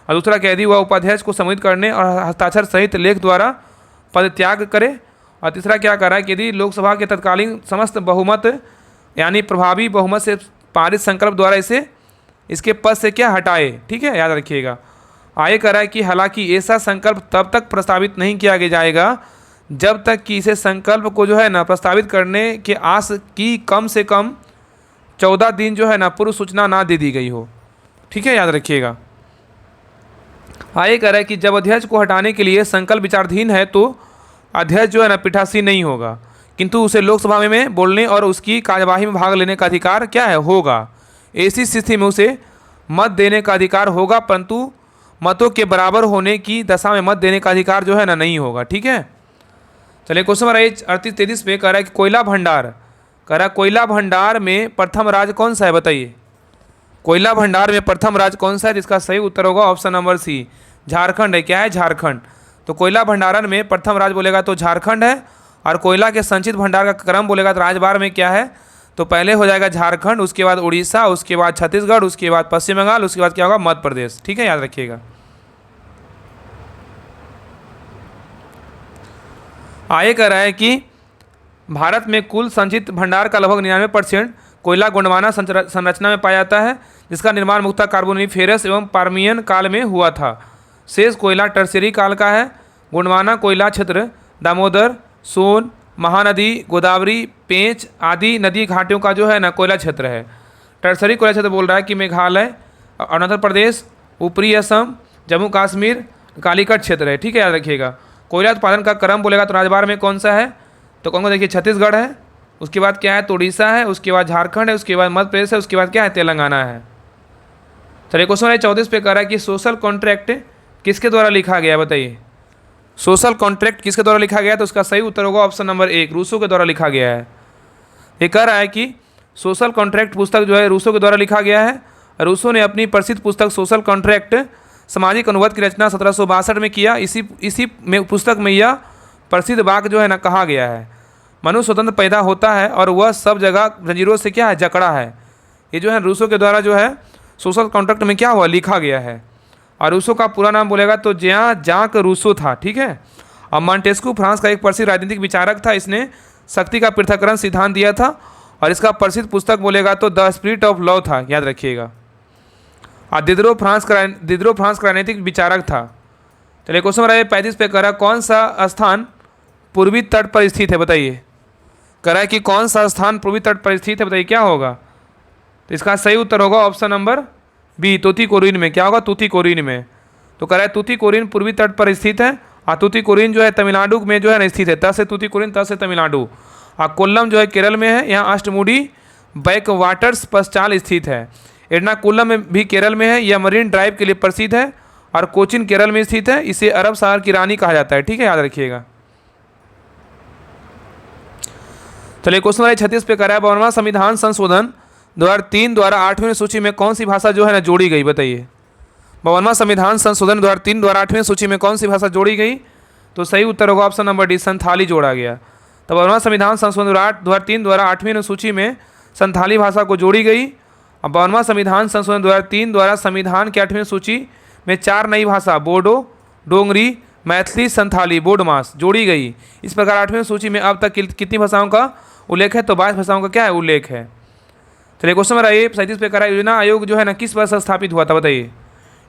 और दूसरा क्या, यदि वह उपाध्यक्ष को सम्मिलित करने और हस्ताक्षर सहित लेख द्वारा पद त्याग करे, और तीसरा क्या कर रहा है कि यदि लोकसभा के तत्कालीन समस्त बहुमत यानी प्रभावी बहुमत से पारित संकल्प द्वारा इसके पद से क्या हटाए। ठीक है, याद रखिएगा। आगे कह रहा है कि हालांकि ऐसा संकल्प तब तक प्रस्तावित नहीं किया जाएगा जब तक कि इसे संकल्प को जो है ना प्रस्तावित करने के आस की कम से कम 14 दिन जो है ना पूर्व सूचना ना दे दी गई हो। ठीक है, याद रखिएगा। आगे कह रहा है कि जब अध्यक्ष को हटाने के लिए संकल्प विचाराधीन है तो अध्यक्ष जो है ना पीठासीन नहीं होगा, किंतु उसे लोकसभा में बोलने और उसकी कार्यवाही में भाग लेने का अधिकार क्या है, होगा। ऐसी स्थिति में उसे मत देने का अधिकार होगा, परंतु मतों के बराबर होने की दशा में मत देने का अधिकार जो है ना नहीं होगा। ठीक है, चलिए क्वेश्चन नंबर 38-33 पे कह रहा है कि कोयला भंडार, कह रहा है कोयला भंडार में प्रथम राज्य कौन सा है, बताइए। कोयला भंडार में प्रथम राज्य कौन सा है, जिसका सही उत्तर होगा ऑप्शन नंबर सी, झारखंड है। क्या है, झारखंड। तो कोयला भंडारण में प्रथम राज्य बोलेगा तो झारखंड है, और कोयला के संचित भंडार का क्रम बोलेगा तो राज्यभार में क्या है, तो पहले हो जाएगा झारखंड, उसके बाद उड़ीसा, उसके बाद छत्तीसगढ़, उसके बाद पश्चिम बंगाल, उसके बाद क्या होगा, मध्य प्रदेश। ठीक है, याद रखिएगा। आगे कह रहा है कि भारत में कुल संचित भंडार का लगभग 99% कोयला गोंडवाना संरचना में पाया जाता है, जिसका निर्माण मुख्यतः कार्बोनिफेरस एवं पार्मियन काल में हुआ था। शेष कोयला टर्शियरी काल का है। गोंडवाना कोयला क्षेत्र दामोदर, सोन, महानदी, गोदावरी, पेंच आदि नदी घाटियों का जो है ना कोयला क्षेत्र है। टर्शियरी कोयला क्षेत्र बोल रहा है कि मेघालय, अरुणाचल प्रदेश, ऊपरी असम, जम्मू कश्मीर, कालीकट क्षेत्र है। ठीक है, याद रखिएगा। कोयला उत्पादन का क्रम बोलेगा तो राज्यभार में कौन सा है, तो कौन को देखिए छत्तीसगढ़ है, उसके बाद क्या है तो उड़ीसा है, उसके बाद झारखंड है, उसके बाद मध्य प्रदेश है, उसके बाद क्या है तेलंगाना है। चलिए क्वेश्चन नंबर 34 पे कह रहा है कि सोशल कॉन्ट्रैक्ट किसके द्वारा लिखा गया, बताइए। सोशल कॉन्ट्रैक्ट किसके द्वारा लिखा गया, तो उसका सही उत्तर होगा ऑप्शन नंबर 1, रूसो के द्वारा लिखा गया है। ये कह रहा है कि सोशल कॉन्ट्रैक्ट पुस्तक जो है रूसो के द्वारा लिखा गया है। रूसो ने अपनी प्रसिद्ध पुस्तक सोशल कॉन्ट्रैक्ट सामाजिक अनुवाद की रचना 1762 में किया। इसी में पुस्तक में यह प्रसिद्ध वाक्य जो है ना कहा गया है, मनुष्य स्वतंत्र पैदा होता है और वह सब जगह जंजीरों से क्या है, जकड़ा है। ये जो है रूसो के द्वारा जो है सोशल कॉन्ट्रैक्ट में क्या हुआ, लिखा गया है। और रूसो का पूरा नाम बोलेगा तो जाक रूसो था। ठीक है, और मॉन्टेस्क्यू फ्रांस का एक प्रसिद्ध राजनीतिक विचारक था। इसने शक्ति का पृथक्करण सिद्धांत दिया था, और इसका प्रसिद्ध पुस्तक बोलेगा तो द स्पिरिट ऑफ लव था, याद रखिएगा। और दिदरो फ्रांस का राजनीतिक विचारक था। चलिए क्वेश्चन नंबर 35 पे कह रहा है कौन सा स्थान पूर्वी तट पर स्थित है, बताइए। कह रहा है कि कौन सा स्थान पूर्वी तट पर स्थित है, बताइए क्या होगा। तो इसका सही उत्तर होगा ऑप्शन नंबर बी, तूतीकोरिन में। क्या होगा, तूतीकोरिन में। तो कह रहा है तूतीकोरिन पूर्वी तट पर स्थित है, और तूतीकोरिन जो है तमिलनाडु में जो है स्थित है। त से तूतीकोरिन, त से तमिलनाडु। और कोल्लम जो है केरल में है। यहाँ अष्टमुडी बैक वाटर्स पश्चाल स्थित है। एर्नाकुलम में भी केरल में है। यह मरीन ड्राइव के लिए प्रसिद्ध है, और कोचिन केरल में स्थित है। इसे अरब सागर की रानी कहा जाता है। ठीक है, याद रखिएगा। चलिए क्वेश्चन नंबर 36 पे कह रहा है 52वां संविधान संशोधन 2003 द्वारा 8वीं सूची में कौन सी भाषा जो है ना जोड़ी गई, बताइए। 52वां संविधान संशोधन 2003 द्वारा 8वीं सूची में कौन सी भाषा जोड़ी गई, तो सही उत्तर होगा ऑप्शन नंबर डी, संथाली जोड़ा गया। तो 52वां संविधान संशोधन 2003 द्वारा 8वीं सूची में संथाली भाषा को जोड़ी गई। और 52वां संविधान संशोधन 2003 द्वारा संविधान की 8वीं सूची में 4 नई भाषा बोडो, डोंगरी, मैथिली, संथाली, बोडमास जोड़ी गई। इस प्रकार 8वीं सूची में अब तक कितनी भाषाओं का उल्लेख है, तो 22 भाषाओं का क्या है, उल्लेख है। चलिए क्वेश्चन नंबर 37 पे करा, योजना आयोग जो है ना किस वर्ष स्थापित हुआ था, बताइए।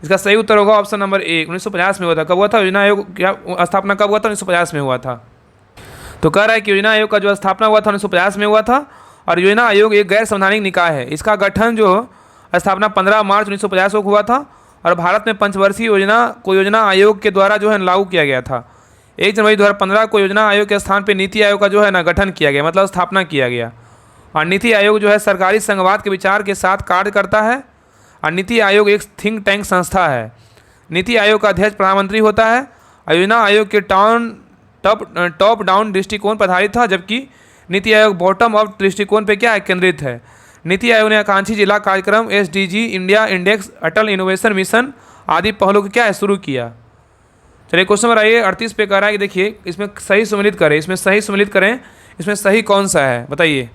इसका सही उत्तर होगा ऑप्शन नंबर 1, 1950 में हुआ था। कब हुआ था योजना आयोग, क्या स्थापना कब हुआ था? 1950 में हुआ था। तो कह रहा है कि योजना आयोग का जो स्थापना हुआ था 1950 में हुआ था, और योजना आयोग एक गैर संवैधानिक निकाय है। इसका गठन जो स्थापना 15 मार्च 1950 को हुआ था, और भारत में पंचवर्षीय योजना आयोग के द्वारा जो है लागू किया गया था। 1 जनवरी 2015 को योजना आयोग के स्थान पर नीति आयोग का जो है ना गठन किया गया, मतलब स्थापना किया गया। और नीति आयोग जो है सरकारी संघवाद के विचार के साथ कार्य करता है, और नीति आयोग एक थिंक टैंक संस्था है। नीति आयोग का अध्यक्ष प्रधानमंत्री होता है। योजना आयोग के टॉप डाउन दृष्टिकोण पर आधारित था, जबकि नीति आयोग बॉटम अप दृष्टिकोण पर क्या है, केंद्रित है। नीति आयोग ने आकांक्षी जिला कार्यक्रम, SDG, इंडिया इंडेक्स, अटल इनोवेशन मिशन आदि पहलों को क्या है शुरू किया। चलिए क्वेश्चन नंबर आइए 38 पे कह रहा है कि देखिए इसमें सही सम्मिलित करें, इसमें सही सम्मिलित करें, इसमें सही कौन सा है बताइए।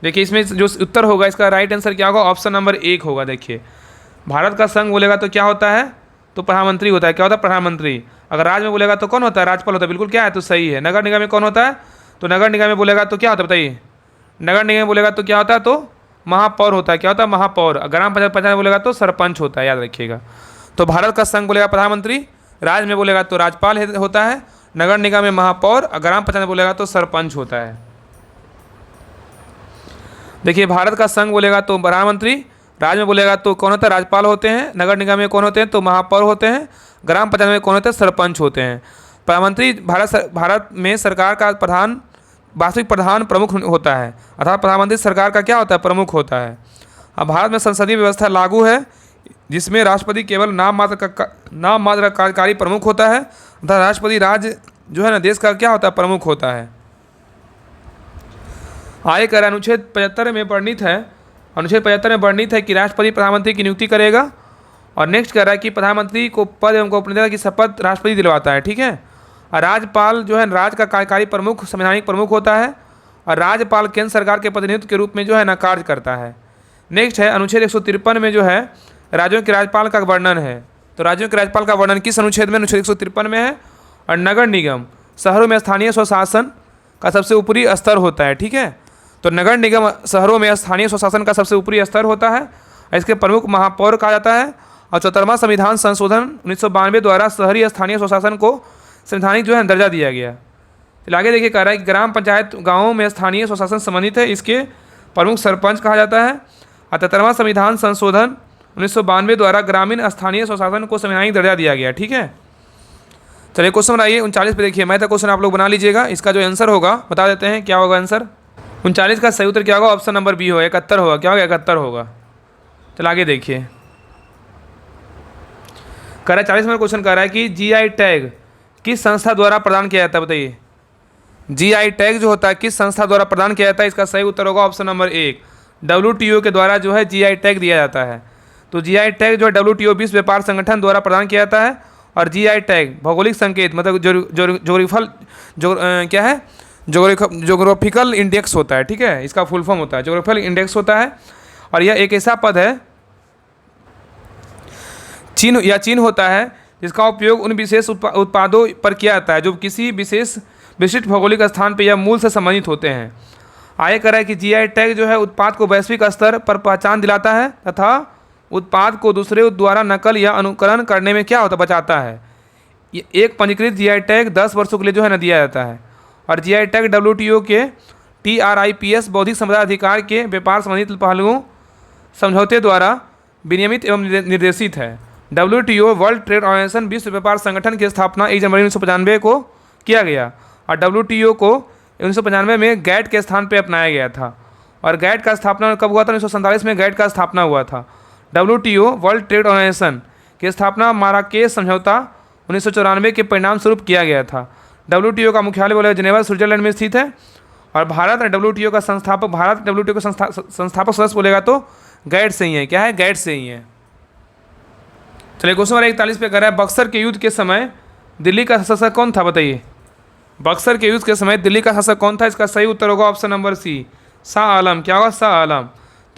देखिए इसमें जो उत्तर होगा इसका राइट आंसर क्या होगा, ऑप्शन नंबर 1 होगा। देखिए भारत का संघ बोलेगा तो क्या होता है, तो प्रधानमंत्री होता है। क्या होता है, प्रधानमंत्री। अगर राज्य में बोलेगा तो कौन होता है, राज्यपाल होता है। बिल्कुल क्या है, तो सही है। नगर निगम में कौन होता है, तो नगर निगम में बोलेगा तो क्या होता है बताइए। नगर निगम में बोलेगा तो क्या होता है, तो महापौर होता है। क्या होता है, महापौर। ग्राम पंचायत में बोलेगा तो सरपंच होता है, याद रखिएगा। तो भारत का संघ बोलेगा प्रधानमंत्री, राज्य में बोलेगा तो राज्यपाल होता है, नगर निगम में महापौर, और ग्राम पंचायत में बोलेगा तो सरपंच होता है। देखिए भारत का संघ बोलेगा तो प्रधानमंत्री, राज्य में बोलेगा तो कौन होता है, राज्यपाल होते हैं, नगर निगम में कौन होते हैं, तो महापौर होते हैं, ग्राम पंचायत में कौन होते हैं, सरपंच होते हैं। प्रधानमंत्री भारत में सरकार का वास्तविक प्रधान प्रमुख होता है, अर्थात प्रधानमंत्री सरकार का क्या होता है, प्रमुख होता है। अब भारत में संसदीय व्यवस्था लागू है, जिसमें राष्ट्रपति केवल नाम मात्र कार्यकारी प्रमुख होता है, अर्थात राष्ट्रपति राज्य जो है ना देश का क्या होता है, प्रमुख होता है। आगे कह रहा है अनुच्छेद 75 में वर्णित है, अनुच्छेद 75 में वर्णित है कि राष्ट्रपति प्रधानमंत्री की नियुक्ति करेगा। और नेक्स्ट कह रहा है कि प्रधानमंत्री को पद एवं गोपनीयता की शपथ राष्ट्रपति दिलवाता है, ठीक है। और राज्यपाल जो है राज्य का कार्यकारी प्रमुख, संवैधानिक प्रमुख होता है, और राज्यपाल केंद्र सरकार के प्रतिनिधित्व के रूप में जो है ना कार्य करता है। नेक्स्ट है अनुच्छेद 153 में जो है राज्यों के राज्यपाल का वर्णन है। तो राज्यों के राज्यपाल का वर्णन किस अनुच्छेद में, अनुच्छेद 153 में है। और नगर निगम शहरों में स्थानीय स्वशासन का सबसे ऊपरी स्तर होता है, ठीक है। तो नगर निगम शहरों में स्थानीय स्वशासन का सबसे ऊपरी स्तर होता है, इसके प्रमुख महापौर कहा जाता है। और 74वां संविधान संशोधन 1992 द्वारा शहरी स्थानीय स्वशासन को संवैधानिक जो है दर्जा दिया गया। फिर आगे देखिए कह रहा है कि ग्राम पंचायत गाँवों में स्थानीय स्वशासन संबंधित है, इसके प्रमुख सरपंच कहा जाता है। और 73वां संविधान संशोधन 1992 द्वारा ग्रामीण स्थानीय स्वशासन को संवैधानिक दर्जा दिया गया, ठीक है। चलिए क्वेश्चन आइए 39 पे देखिए। मैं तो क्वेश्चन आप लोग बना लीजिएगा, इसका जो आंसर होगा बता देते हैं क्या होगा आंसर। 39 का सही उत्तर क्या होगा, ऑप्शन नंबर बी होगा, 71 होगा। क्या होगा, 71 होगा। चलो आगे देखिए कह रहा है 40 नंबर क्वेश्चन कह रहा है कि GI टैग किस संस्था द्वारा प्रदान किया जाता है बताइए। GI टैग जो होता है किस संस्था द्वारा प्रदान किया जाता है, इसका सही उत्तर होगा ऑप्शन नंबर 1, WTO के द्वारा जो है GI टैग दिया जाता है। तो GI टैग जो है WTO विश्व व्यापार संगठन द्वारा प्रदान किया जाता है। और GI टैग भौगोलिक संकेत मतलब जोग्राफिकल इंडेक्स होता है, ठीक है। इसका फुल फॉर्म होता है जोग्राफिकल इंडेक्स होता है। और यह एक ऐसा पद है चिन्ह होता है जिसका उपयोग उन विशेष उत्पादों पर किया जाता है जो किसी विशिष्ट भौगोलिक स्थान पर या मूल से संबंधित होते हैं। आगे कह रहा है कि GI टैग जो है उत्पाद को वैश्विक स्तर पर पहचान दिलाता है तथा उत्पाद को दूसरे द्वारा नकल या अनुकरण करने में क्या होता बचाता है। ये एक पंजीकृत GI टैग 10 वर्षों के लिए जो है ना दिया जाता है। और GI टैग WTO के TRIPS बौद्धिक संपदा अधिकार के व्यापार संबंधित पहलुओं समझौते द्वारा विनियमित एवं निर्देशित है। WTO वर्ल्ड ट्रेड ऑर्गेनाइजेशन विश्व व्यापार संगठन की स्थापना 1 जनवरी 1995 को किया गया। और WTO को 1995 में GATT के स्थान पर अपनाया गया था। और GATT का स्थापना कब हुआ था, 1947 में GATT का स्थापना हुआ था। WTO वर्ल्ड ट्रेड ऑर्गेनाइजेशन की स्थापना माराकेश समझौता 1994 के परिणाम स्वरूप किया गया था। WTO का मुख्यालय बोले जिनेवा स्विट्जरलैंड में स्थित है। और भारत WTO का संस्थापक WTO का संस्थापक सदस्य बोलेगा तो GATT से ही है। क्या है, GATT से ही है। चलिए क्वेश्चन नंबर 41 पे कर रहा है बक्सर के युद्ध के समय दिल्ली का शासक कौन था बताइए। बक्सर के युद्ध के समय दिल्ली का शासक कौन था, इसका सही उत्तर होगा ऑप्शन नंबर सी, शाह आलम। क्या होगा, शाह आलम।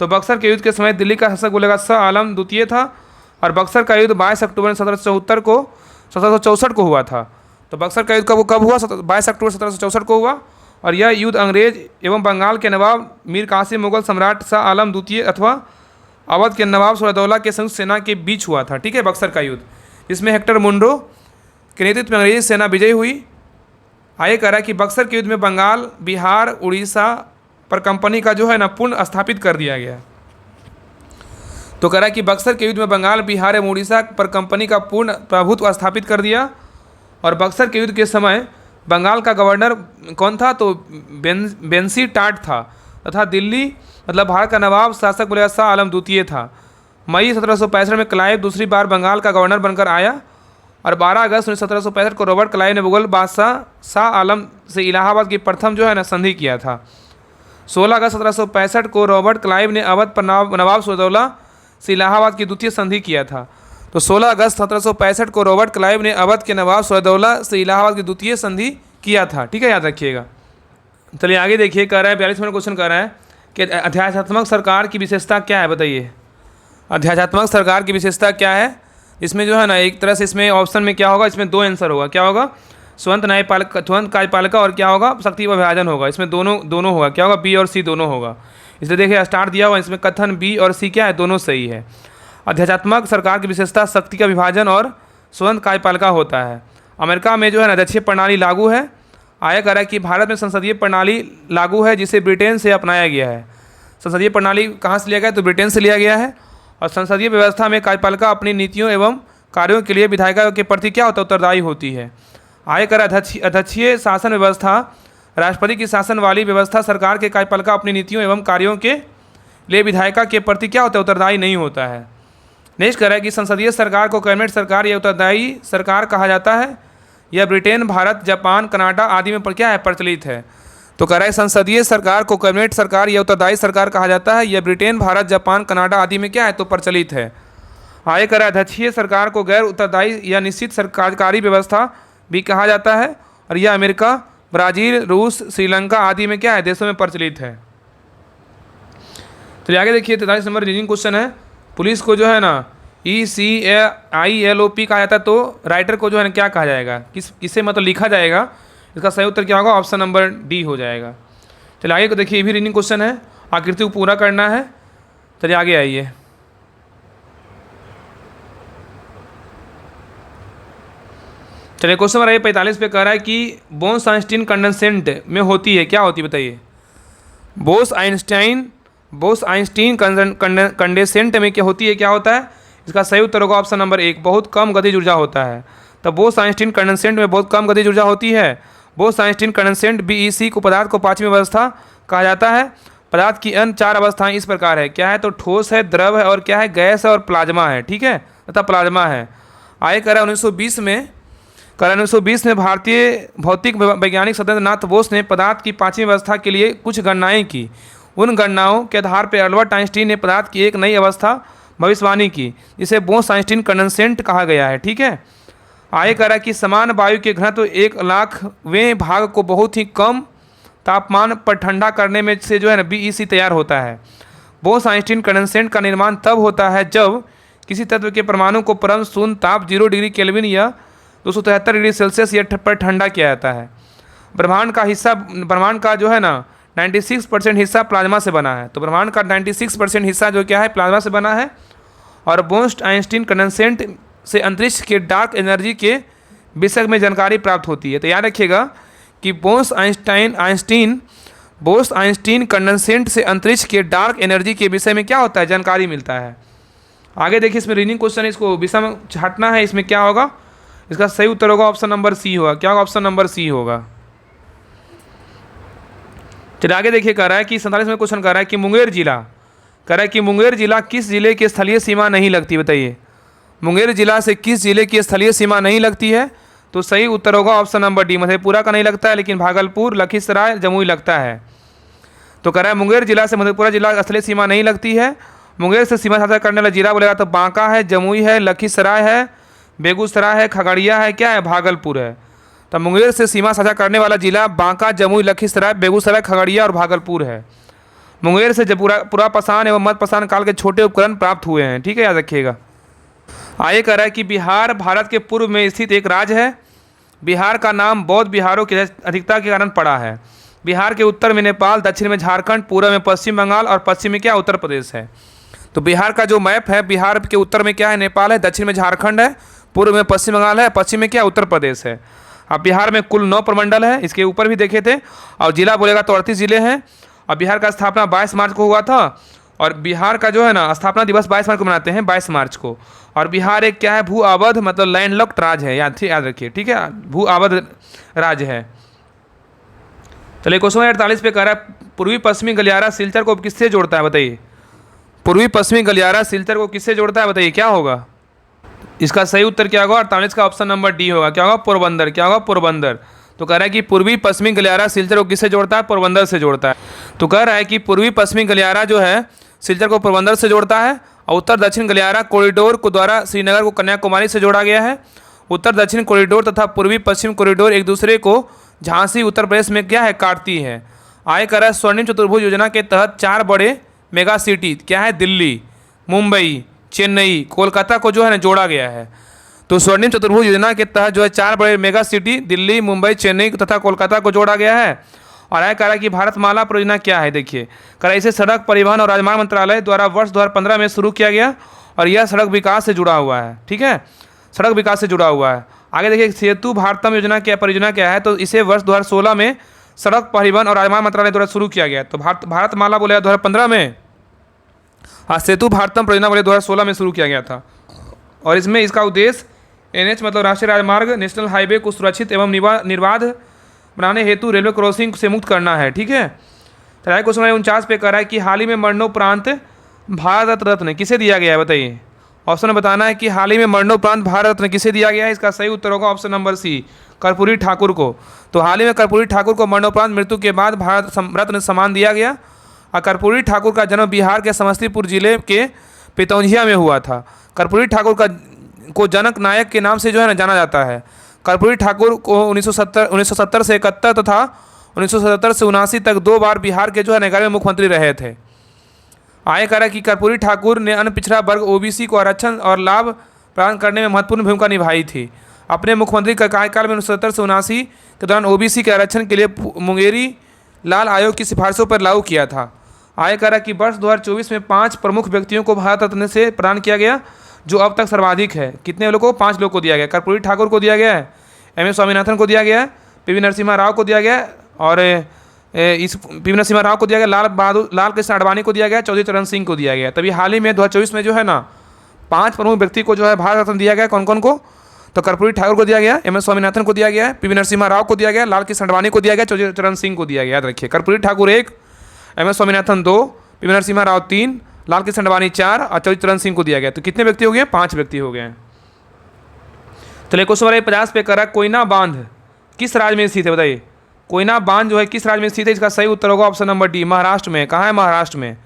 तो बक्सर के युद्ध के समय दिल्ली का शासक बोलेगा शाह आलम द्वितीय था। और बक्सर का युद्ध 22 अक्टूबर 1764 को हुआ था। तो बक्सर का युद्ध कब हुआ, 22 अक्टूबर 1764 को हुआ। और यह युद्ध अंग्रेज एवं बंगाल के नवाब मीर कासिम मुगल सम्राट शाह आलम द्वितीय अथवा अवध के नवाब सिराजदौला के संयुक्त सेना के बीच हुआ था, ठीक है, बक्सर का युद्ध, जिसमें हेक्टर मुनरो के नेतृत्व में अंग्रेजी सेना विजयी हुई। आगे कह रहा है कि बक्सर के युद्ध में बंगाल, बिहार, उड़ीसा पर कंपनी का जो है ना पुनः स्थापित कर दिया गया। तो कह रहा है कि बक्सर के युद्ध में बंगाल, बिहार एवं उड़ीसा पर कंपनी का पूर्ण प्रभुत्व स्थापित कर दिया। और बक्सर के युद्ध के समय बंगाल का गवर्नर कौन था, तो बेंसी टाट था, तथा दिल्ली मतलब भारत का नवाब शासक बोले शाह आलम द्वितीय था। मई 1765 में क्लाइव दूसरी बार बंगाल का गवर्नर बनकर आया और 12 अगस्त 1765 को रॉबर्ट क्लाइव ने मुगल बादशाह शाह आलम से इलाहाबाद की प्रथम जो है ना संधि किया था। 16 अगस्त 1765 को रॉबर्ट क्लाइव ने अवध पर नवाब सिराजदौला से इलाहाबाद की द्वितीय संधि किया था। तो 16 अगस्त 1765 को रॉबर्ट क्लाइव ने अवध के नवाब सिराजदौला से इलाहाबाद की द्वितीय संधि किया था, ठीक है, याद रखिएगा। चलिए आगे देखिए, कह रहा है 42 नंबर क्वेश्चन कह रहा है कि अध्यात्मक सरकार की विशेषता क्या है, बताइए। अध्यात्मक सरकार की विशेषता क्या है? इसमें जो है ना एक तरह से इसमें ऑप्शन में क्या होगा, इसमें दो आंसर होगा, क्या होगा, स्वतंत्र न्यायपालिका, स्वतंत्र कार्यपालिका, और क्या होगा, शक्ति विभाजन होगा। इसमें दोनों होगा, क्या होगा, बी और सी दोनों होगा। इसलिए देखिए स्टार्ट दिया हुआ, इसमें कथन बी और सी क्या है, दोनों सही है। अध्यात्मक सरकार की विशेषता शक्ति का विभाजन और स्वतंत्र कार्यपालिका होता है। अमेरिका में जो है ना अध्यक्षीय प्रणाली लागू है। आया कह रहा है कि भारत में संसदीय प्रणाली लागू है, जिसे ब्रिटेन से अपनाया गया है। संसदीय प्रणाली कहाँ से लिया गया, तो ब्रिटेन से लिया गया है। और संसदीय व्यवस्था में कार्यपालिका अपनी नीतियों एवं कार्यों के लिए विधायिका के प्रति क्या होता है, उत्तरदायी होती है। आय कर अध्यक्षीय शासन व्यवस्था, राष्ट्रपति की शासन वाली व्यवस्था, सरकार के कार्यपालिका अपनी नीतियों एवं कार्यों के लिए विधायिका के प्रति क्या होता है, उत्तरदायी नहीं होता है। नेक्स्ट कह रहा है कि संसदीय सरकार को कैबिनेट सरकार या उत्तरदायी सरकार कहा जाता है। यह ब्रिटेन, भारत, जापान, कनाडा आदि में क्या है, प्रचलित है। तो कह रहा है संसदीय सरकार को कैबिनेट सरकार या उत्तरदायी सरकार कहा जाता है। यह ब्रिटेन, भारत, जापान, कनाडा आदि में क्या है, तो प्रचलित है। आगे कह रहा है अध्यक्षीय सरकार को गैर उत्तरदायी या निश्चित सरकारी व्यवस्था भी कहा जाता है, और यह अमेरिका, ब्राज़ील, रूस, श्रीलंका आदि में क्या है, देशों में प्रचलित है। तो आगे देखिए 43 नंबर रीजनिंग क्वेश्चन है। पुलिस को जो है ना ECILOP कहा जाता है, तो राइटर को जो है ना क्या कहा जाएगा, किसे मतलब लिखा जाएगा। इसका सही उत्तर क्या होगा, ऑप्शन नंबर डी हो जाएगा। चलिए आगे को देखिए, ये भी रीजनिंग क्वेश्चन है, आकृति को पूरा करना है। चलिए आगे आइए। चलिए क्वेश्चन नंबर 45 पे कह रहा है कि बोस-आइंस्टीन कंडेंसेट में होती है, क्या होती है बताइए। बोस-आइंस्टीन कंडेंसेट में क्या होती है, क्या होता है। इसका सही उत्तर होगा ऑप्शन नंबर 1, बहुत कम गतिज ऊर्जा होता है। तो बोस-आइंस्टीन कंडेंसेट में बहुत कम गतिज ऊर्जा होती है। बोस-आइंस्टीन कंडेंसेट BEC को पदार्थ को पांचवी अवस्था कहा जाता है। पदार्थ की अन्य 4 अवस्थाएं इस प्रकार है, क्या है, तो ठोस है, द्रव है, और क्या है, गैस है, और प्लाज्मा है, ठीक है, तथा प्लाज्मा है। आगे कह रहा है 1920 में भारतीय भौतिक वैज्ञानिक सत्येंद्र नाथ बोस ने पदार्थ की पांचवी अवस्था के लिए कुछ गणनाएं की। उन गणनाओं के आधार पर अल्बर्ट आइंस्टीन ने पदार्थ की एक नई अवस्था भविष्यवाणी की, जिसे बोस-आइंस्टीन कंडेंसेट कहा गया है, ठीक है। आगे कह रहा है कि समान वायु के घनत्व 1,00,000वें भाग को बहुत ही कम तापमान पर ठंडा करने में से जो है ना BEC तैयार होता है। बोस-आइंस्टीन कंडेंसेट का निर्माण तब होता है जब किसी तत्व के परमाणु को परम शून्य ताप 0 डिग्री केल्विन या 273 डिग्री सेल्सियस पर ठंडा किया जाता है। ब्रह्मांड का जो है ना 96% हिस्सा प्लाज्मा से बना है। तो ब्रह्मांड का 96% हिस्सा जो क्या है, प्लाज्मा से बना है। और बोस-आइंस्टीन कंडेंसेट से अंतरिक्ष के डार्क एनर्जी के विषय में जानकारी प्राप्त होती है। तो याद रखिएगा कि बोस-आइंस्टीन कंडेंसेट से अंतरिक्ष के डार्क एनर्जी के विषय में क्या होता है, जानकारी मिलता है। आगे देखिए, इसमें रीजनिंग क्वेश्चन है, इसको विषय में छाटना है। इसमें क्या होगा, इसका सही उत्तर होगा ऑप्शन नंबर सी होगा, क्या होगा, ऑप्शन नंबर सी होगा। चलिए आगे देखिए, कह रहा है कि 47 में क्वेश्चन कह रहा है कि मुंगेर जिला किस जिले की स्थलीय सीमा नहीं लगती, बताइए। मुंगेर जिला से किस जिले की स्थलीय सीमा नहीं लगती है, तो सही उत्तर होगा ऑप्शन नंबर डी। मधेपुरा का नहीं लगता है, लेकिन भागलपुर, लखीसराय, जमुई लगता है। तो कह रहा है मुंगेर जिला से मधेपुरा जिला स्थलीय सीमा नहीं लगती है। मुंगेर से सीमा साझा करने वाला जिला बोलेगा तो बांका है, जमुई है, लखीसराय है, बेगूसराय है, खगड़िया है, क्या है, भागलपुर है। तो मुंगेर से सीमा साझा करने वाला जिला बांका, जमुई, लखीसराय, बेगूसराय, खगड़िया और भागलपुर है। मुंगेर से पुरा पाषाण एवं मध्य पाषाण काल के छोटे उपकरण प्राप्त हुए हैं, ठीक है, याद रखिएगा। आगे कह रहा है कि बिहार भारत के पूर्व में स्थित एक राज्य है। बिहार का नाम बौद्ध बिहारों की अधिकता के कारण पड़ा है। बिहार के उत्तर में नेपाल, दक्षिण में झारखंड, पूर्व में पश्चिम बंगाल और पश्चिम में क्या, उत्तर प्रदेश है। तो बिहार का जो मैप है, बिहार के उत्तर में क्या है, नेपाल है, दक्षिण में झारखंड है, पूर्व में पश्चिम बंगाल है, पश्चिम में क्या उत्तर प्रदेश है। अब बिहार में कुल 9 प्रमंडल है, इसके ऊपर भी देखे थे, और जिला बोलेगा तो 38 जिले हैं। और बिहार का स्थापना 22 मार्च को हुआ था, और बिहार का जो है ना स्थापना दिवस 22 मार्च को मनाते हैं, 22 मार्च को। और बिहार एक क्या है, भू आबद्ध मतलब लैंड लॉक्ड राज्य है, याद रखिए, ठीक है, भू आबद्ध राज्य है। चलिए क्वेश्चन 48 पे कह रहा है पूर्वी पश्चिमी गलियारा सिलचर को किससे जोड़ता है, बताइए। पूर्वी पश्चिमी गलियारा सिलचर को किससे जोड़ता है, बताइए क्या होगा। इसका सही उत्तर क्या होगा, 48 का ऑप्शन नंबर डी होगा। क्या होगा, पोरबंदर। क्या होगा, पोरबंदर। तो कह रहा है कि पूर्वी पश्चिमी गलियारा सिलचर को किससे जोड़ता है, पोरबंदर से जोड़ता है। तो कह रहा है कि पूर्वी पश्चिमी गलियारा जो है सिलचर को पोरबंदर से जोड़ता है, और उत्तर दक्षिण गलियारा कॉरिडोर को द्वारा श्रीनगर को कन्याकुमारी से जोड़ा गया है। उत्तर दक्षिण कॉरिडोर तथा पूर्वी पश्चिम कॉरिडोर एक दूसरे को झांसी उत्तर प्रदेश में क्या है, काटती है। आय कर स्वर्णिम चतुर्भुज योजना के तहत 4 बड़े मेगा सिटी क्या है, दिल्ली, मुंबई, चेन्नई, कोलकाता को जो है ना जोड़ा गया है। तो स्वर्णिम चतुर्भुज योजना के तहत जो है 4 बड़े मेगा सिटी दिल्ली, मुंबई, चेन्नई तथा कोलकाता को जोड़ा गया है। और आय कह रहा है कि भारतमाला परियोजना क्या है, देखिए कह रहा है इसे सड़क परिवहन और राजमार्ग मंत्रालय द्वारा वर्ष 2015 में शुरू किया गया, और यह सड़क विकास से जुड़ा हुआ है, ठीक है, सड़क विकास से जुड़ा हुआ है। आगे देखिए सेतु भारतम योजना क्या परियोजना क्या है, तो इसे वर्ष 2016 में सड़क परिवहन और राजमार्ग मंत्रालय द्वारा शुरू किया गया। तो भारतमाला बोले 2015 में, हाँ, सेतु भारतम परियोजना बोले 2016 में शुरू किया गया था। और इसमें इसका उद्देश्य NH मतलब राष्ट्रीय राजमार्ग, नेशनल हाईवे को सुरक्षित एवं निर्बाध बनाने हेतु रेलवे क्रॉसिंग से मुक्त करना है, ठीक है। चलिए क्वेश्चन 49 पे कह रहा है कि हाल ही में मरणोपरांत भारत रत्न किसे दिया गया है, बताइए। ऑप्शन में बताना है कि हाल ही में मरणोपरांत भारत रत्न किसे दिया गया है। इसका सही उत्तर होगा option number C, Karpoori Thakur को। तो हाल ही में कर्पूरी ठाकुर को मरणोपरांत मृत्यु के बाद भारत रत्न सम्मान दिया गया। और कर्पूरी ठाकुर का जन्म बिहार के समस्तीपुर जिले के पितौंझिया में हुआ था। कर्पूरी ठाकुर को जनक नायक के नाम से जो है ना जाना जाता है। कर्पूरी ठाकुर को 1970 से 71 तथा 1977 से 79 तक 2 बार बिहार के जो है 11वें मुख्यमंत्री रहे थे। आय कह रहा है कि कर्पूरी ठाकुर ने अन्य पिछड़ा वर्ग OBC को आरक्षण और लाभ प्रदान करने में महत्वपूर्ण भूमिका निभाई थी। अपने मुख्यमंत्री का कार्यकाल में 1970 से 79 के दौरान OBC के आरक्षण के लिए मुंगेरी लाल आयोग की सिफारिशों पर लागू किया था। आय कह रहा है कि वर्ष 2024 में 5 प्रमुख व्यक्तियों को भारत रत्न से प्रदान किया गया, जो अब तक सर्वाधिक है। कितने लोगों को, 5 लोग को दिया गया। कर्पूरी ठाकुर को दिया गया है, M.A. स्वामीनाथन को दिया गया है, PV नरसिम्हा राव को दिया गया है, और इस PV नरसिम्हा राव को दिया गया, लाल कृष्ण आडवाणी को दिया गया, चौधरी चरण सिंह को दिया गया। तभी हाल ही में 2024 में जो है ना 5 प्रमुख व्यक्ति को जो है भारत रत्न दिया गया। कौन कौन को, तो कर्पूरी ठाकुर को दिया गया, M.A. स्वामीनाथन को दिया गया है, PV नरसिम्हा राव को दिया गया, लाल कृष्ण आडवाणी को दिया गया, चौधरी चरण सिंह को दिया गया। याद रखिए, कर्पूरी ठाकुर 1, M.A. स्वामीनाथन 2, PV नरसिम्हा राव 3, लाल कृष्ण आडवाणी 4 और चौधरी चरण सिंह को दिया गया। तो कितने व्यक्ति हो गए, 5 व्यक्ति हो गए। चलिए क्वेश्चन नंबर 50 पे कर रहा है कोयना बांध किस राज्य में स्थित है, बताइए। कोयना बांध जो है किस राज्य में स्थित है। इसका सही उत्तर होगा ऑप्शन नंबर डी, महाराष्ट्र में। कहाँ है, महाराष्ट्र में।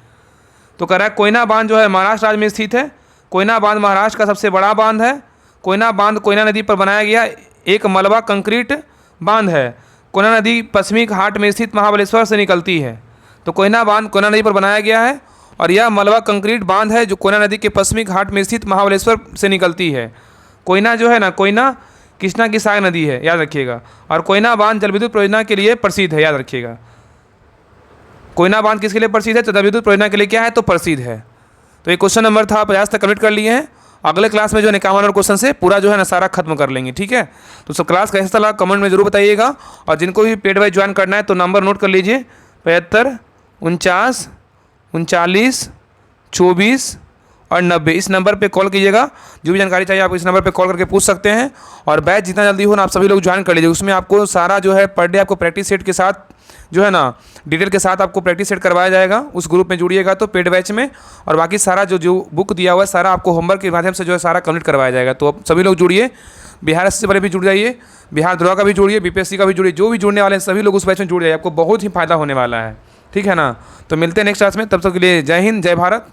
तो कह रहा है कोयना बांध जो है महाराष्ट्र राज्य में स्थित है। कोयना बांध महाराष्ट्र का सबसे बड़ा बांध है। कोयना बांध कोयना नदी पर बनाया गया एक मलबा कंक्रीट बांध है। कोयना नदी पश्चिमी घाट में स्थित महाबलेश्वर से निकलती है। तो कोयना बांध कोयना नदी पर बनाया गया है, और यह मलबा कंक्रीट बांध है जो कोयना नदी के पश्चिमी घाट में स्थित महाबलेश्वर से निकलती है। कोयना जो है ना, कोयना कृष्णा की सहायक नदी है, याद रखिएगा। और कोयना बांध जल विद्युत परियोजना के लिए प्रसिद्ध है, याद रखिएगा। कोयना बांध किसके लिए प्रसिद्ध है, जल विद्युत परियोजना के लिए क्या है, तो प्रसिद्ध है। तो ये क्वेश्चन नंबर था 50 तक कंप्लीट कर लिए हैं। अगले क्लास में जो 51 और क्वेश्चन से पूरा जो है ना सारा खत्म कर लेंगे, ठीक है। तो सब क्लास कैसा चला कमेंट में जरूर बताइएगा। और जिनको भी पेड वाइज ज्वाइन करना है तो नंबर नोट कर लीजिए, 75 49 39 24 और 90। इस नंबर पे कॉल कीजिएगा। जो भी जानकारी चाहिए आप इस नंबर पे कॉल करके पूछ सकते हैं। और बैच जितना जल्दी हो ना आप सभी लोग ज्वाइन कर लीजिए। उसमें आपको सारा जो है पर डे आपको प्रैक्टिस सेट के साथ जो है ना डिटेल के साथ आपको प्रैक्टिस सेट करवाया जाएगा। उस ग्रुप में जुड़िएगा तो पेड बैच में, और बाकी सारा जो बुक दिया हुआ है सारा आपको होमवर्क के माध्यम से जो है सारा कंप्लीट करवाया जाएगा। तो आप सभी लोग जुड़िए। बिहार से पहले भी जुड़ जाइए, बिहार द्रोह का भी जुड़िए, BPSC का भी जुड़िए। जो भी जुड़ने वाले हैं सभी लोग उस बैच में जुड़ जाइए, आपको बहुत ही फायदा होने वाला है, ठीक है ना। तो मिलते हैं नेक्स्ट क्लास में, तब तक के लिए जय हिंद, जय भारत।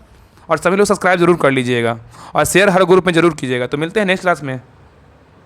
और सभी लोग सब्सक्राइब जरूर कर लीजिएगा और शेयर हर ग्रुप में जरूर कीजिएगा। तो मिलते हैं नेक्स्ट क्लास में।